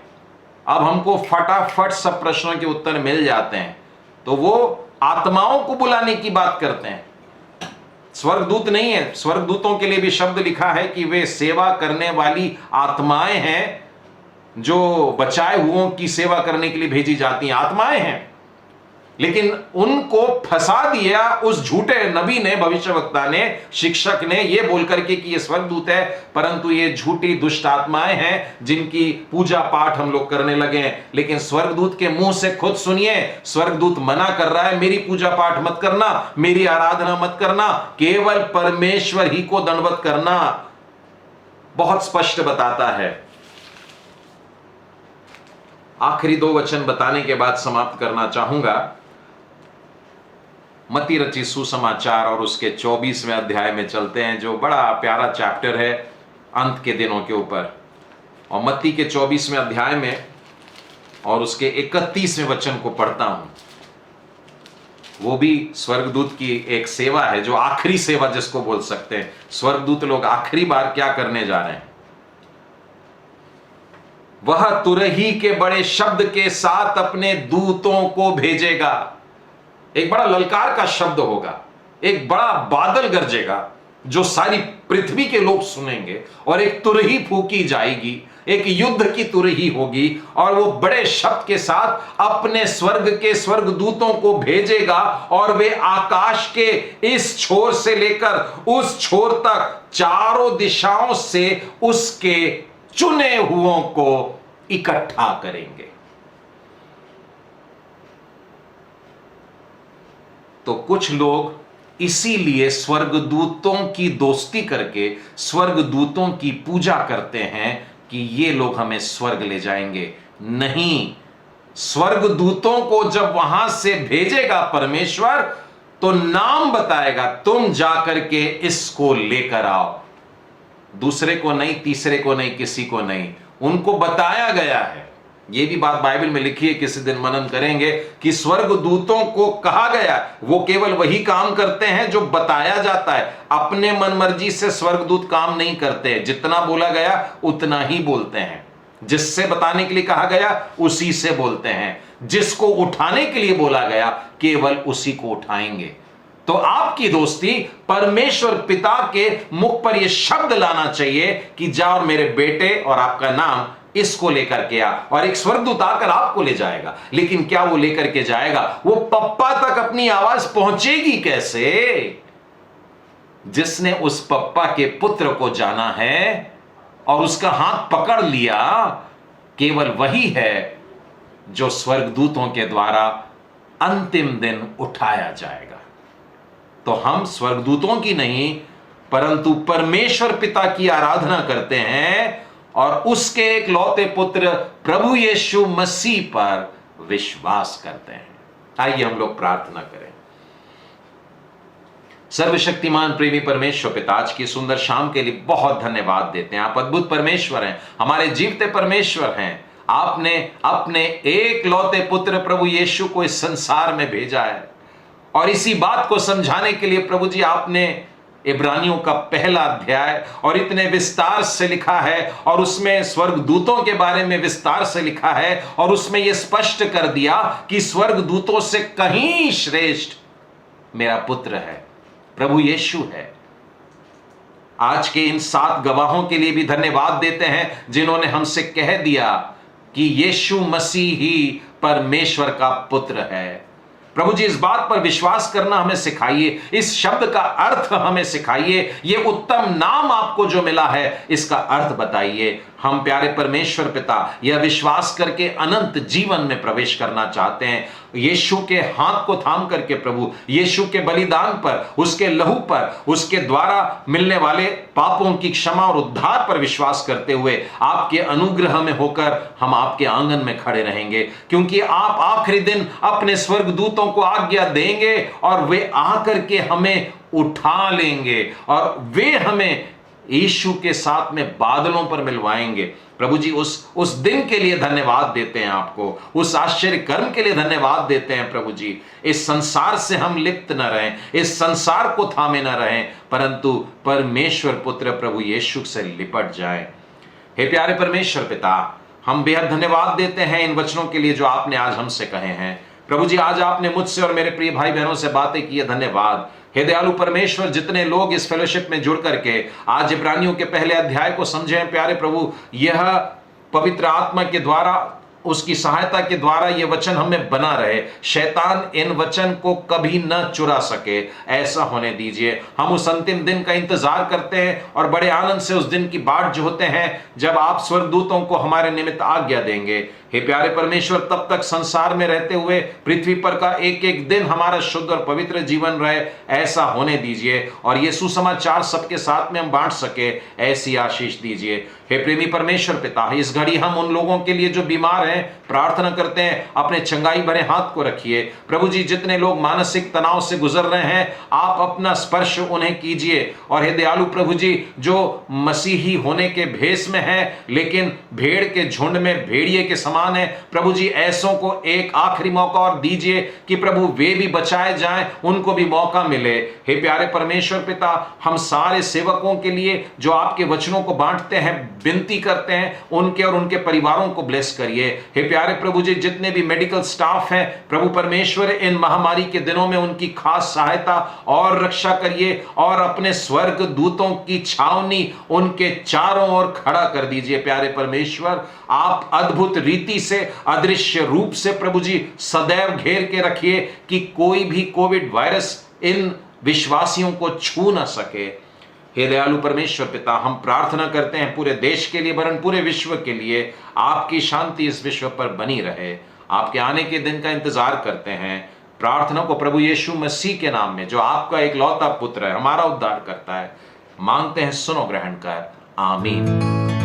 अब हमको फटाफट सब प्रश्नों के उत्तर मिल जाते हैं, तो वो आत्माओं को बुलाने की बात करते हैं, स्वर्गदूत नहीं है। स्वर्गदूतों के लिए भी शब्द लिखा है कि वे सेवा करने वाली आत्माएं हैं, जो बचाए हुओं की सेवा करने के लिए भेजी जाती हैं, आत्माएं हैं। लेकिन उनको फंसा दिया उस झूठे नबी ने, भविष्यवक्ता ने, शिक्षक ने, यह बोलकर के कि ये स्वर्गदूत है, परंतु ये झूठी दुष्ट आत्माएं हैं जिनकी पूजा पाठ हम लोग करने लगे हैं। लेकिन स्वर्गदूत के मुंह से खुद सुनिए, स्वर्गदूत मना कर रहा है, मेरी पूजा पाठ मत करना, मेरी आराधना मत करना, केवल परमेश्वर ही को दंडवत करना। बहुत स्पष्ट बताता है। आखिरी 2 वचन बताने के बाद समाप्त करना चाहूंगा। मत्ती रची सुसमाचार और उसके 24वें अध्याय में चलते हैं, जो बड़ा प्यारा चैप्टर है अंत के दिनों के ऊपर। और मत्ती के 24वें अध्याय में और उसके 31वें वचन को पढ़ता हूं। वो भी स्वर्गदूत की एक सेवा है, जो आखिरी सेवा जिसको बोल सकते हैं। स्वर्गदूत लोग आखिरी बार क्या करने जा रहे हैं? वह तुरही के बड़े शब्द के साथ अपने दूतों को भेजेगा। एक बड़ा ललकार का शब्द होगा, एक बड़ा बादल गरजेगा जो सारी पृथ्वी के लोग सुनेंगे, और एक तुरही फूकी जाएगी, एक युद्ध की तुरही होगी, और वो बड़े शब्द के साथ अपने स्वर्ग के स्वर्गदूतों को भेजेगा, और वे आकाश के इस छोर से लेकर उस छोर तक चारों दिशाओं से उसके चुने हुओं को इकट्ठा करेंगे। तो कुछ लोग इसीलिए स्वर्गदूतों की दोस्ती करके स्वर्गदूतों की पूजा करते हैं कि ये लोग हमें स्वर्ग ले जाएंगे। नहीं, स्वर्गदूतों को जब वहां से भेजेगा परमेश्वर, तो नाम बताएगा, तुम जाकर के इसको लेकर आओ। दूसरे को नहीं, तीसरे को नहीं, किसी को नहीं, उनको बताया गया है। यह भी बात बाइबल में लिखी है, किसी दिन मनन करेंगे, कि स्वर्गदूतों को कहा गया वो केवल वही काम करते हैं जो बताया जाता है। अपने मनमर्जी से स्वर्गदूत काम नहीं करते, जितना बोला गया उतना ही बोलते हैं। जिससे बताने के लिए कहा गया उसी से बोलते हैं, जिसको उठाने के लिए बोला गया केवल उसी को उठाएंगे। तो आपकी दोस्ती परमेश्वर पिता के मुख पर यह शब्द लाना चाहिए कि जाओ और मेरे बेटे और आपका नाम इसको लेकर के आ, और एक स्वर्गदूत आकर आपको ले जाएगा। लेकिन क्या वो लेकर के जाएगा? वो पप्पा तक अपनी आवाज पहुंचेगी कैसे? जिसने उस पप्पा के पुत्र को जाना है और उसका हाथ पकड़ लिया, केवल वही है जो स्वर्गदूतों के द्वारा अंतिम दिन उठाया जाएगा। तो हम स्वर्गदूतों की नहीं, परंतु परमेश्वर पिता की आराधना करते हैं और उसके एक लौते पुत्र प्रभु यीशु मसीह पर विश्वास करते हैं। आइए हम लोग प्रार्थना करें। सर्वशक्तिमान प्रेमी परमेश्वर पिता, आज की सुंदर शाम के लिए बहुत धन्यवाद देते हैं। आप अद्भुत परमेश्वर हैं, हमारे जीवते परमेश्वर हैं। आपने अपने एक लौते पुत्र प्रभु यीशु को इस संसार में भेजा है, और इसी बात को समझाने के लिए प्रभु जी आपने इब्रानियों का पहला अध्याय और इतने विस्तार से लिखा है, और उसमें स्वर्गदूतों के बारे में विस्तार से लिखा है, और उसमें यह स्पष्ट कर दिया कि स्वर्गदूतों से कहीं श्रेष्ठ मेरा पुत्र है, प्रभु यीशु है। आज के इन 7 गवाहों के लिए भी धन्यवाद देते हैं, जिन्होंने हमसे कह दिया कि यीशु मसीह ही परमेश्वर का पुत्र है। प्रभु जी, इस बात पर विश्वास करना हमें सिखाइए, इस शब्द का अर्थ हमें सिखाइए, ये उत्तम नाम आपको जो मिला है इसका अर्थ बताइए। हम प्यारे परमेश्वर पिता यह विश्वास करके अनंत जीवन में प्रवेश करना चाहते हैं। यीशु के हाथ को थाम करके प्रभु, यीशु के बलिदान पर, उसके लहू पर, उसके द्वारा मिलने वाले पापों की क्षमा और उद्धार पर विश्वास करते हुए आपके अनुग्रह में होकर हम आपके आंगन में खड़े रहेंगे, क्योंकि आप आखिरी दिन अपने स्वर्गदूतों को आज्ञा देंगे और वे आकर के हमें उठा लेंगे, और वे हमें यीशु के साथ में बादलों पर मिलवाएंगे। प्रभु जी, उस दिन के लिए धन्यवाद देते हैं आपको, उस आश्चर्य कर्म के लिए धन्यवाद देते हैं प्रभु जी। इस संसार से हम लिप्त न रहें, इस संसार को थामे न रहें, परंतु परमेश्वर पुत्र प्रभु यीशु से लिपट जाएं। हे प्यारे परमेश्वर पिता, हम बेहद धन्यवाद देते हैं इन वचनों के लिए जो आपने आज हमसे कहे हैं। प्रभु जी, आज आपने मुझसे और मेरे प्रिय भाई बहनों से बातें की है, धन्यवाद। हे दयालु परमेश्वर, जितने लोग इस फेलोशिप में जुड़ करके आज इब्रानियों के पहले अध्याय को समझे हैं, प्यारे प्रभु, यह पवित्र आत्मा के द्वारा, उसकी सहायता के द्वारा ये वचन हमें बना रहे, शैतान इन वचन को कभी न चुरा सके, ऐसा होने दीजिए। हम उस अंतिम दिन का इंतजार करते हैं और बड़े आनंद से उस दिन की बाट जोहते हैं जब आप स्वर्गदूतों को हमारे निमित्त आज्ञा देंगे। हे प्यारे परमेश्वर, तब तक संसार में रहते हुए पृथ्वी पर का एक एक दिन हमारा शुद्ध और पवित्र जीवन रहे, ऐसा होने दीजिए और ये सुसमाचार सबके साथ में हम बांट सके, ऐसी आशीष दीजिए। हे प्रेमी परमेश्वर पिता, इस घड़ी हम उन लोगों के लिए जो बीमार हैं प्रार्थना करते हैं, अपने चंगाई भरे हाथ को रखिए। प्रभु जी, जितने लोग मानसिक तनाव से गुजर रहे हैं, आप अपना स्पर्श उन्हें कीजिए। और हे दयालु प्रभु जी, जो मसीही होने के भेष में है लेकिन भेड़ के झुंड में भेड़िए के समान है, प्रभु जी ऐसों को एक आखिरी मौका और दीजिए कि प्रभु वे भी बचाए जाएं, उनको भी मौका मिले। हे प्यारे परमेश्वर पिता, हम सारे सेवकों के लिए जो आपके वचनों को बांटते हैं, विनती करते हैं, उनके और उनके परिवारों को ब्लेस करिए। हे प्यारे प्रभु जी, जितने भी मेडिकल स्टाफ हैं, प्रभु परमेश्वर, इन महामारी के दिनों में उनकी खास सहायता और रक्षा करिए और अपने स्वर्ग दूतों की छावनी उनके चारों ओर खड़ा कर दीजिए। प्यारे परमेश्वर, आप अद्भुत रीति से, अदृश्य रूप से प्रभु जी सदैव घेर के रखिए कि कोई भी कोविड वायरस इन विश्वासियों को छू न सके। हे दयालु परमेश्वर पिता, हम प्रार्थना करते हैं पूरे देश के लिए, वरन पूरे विश्व के लिए आपकी शांति इस विश्व पर बनी रहे। आपके आने के दिन का इंतजार करते हैं। प्रार्थना को प्रभु यीशु मसीह के नाम में, जो आपका एक लौता पुत्र है, हमारा उद्धार करता है, मांगते हैं, सुनो ग्रहण कर। आमीन।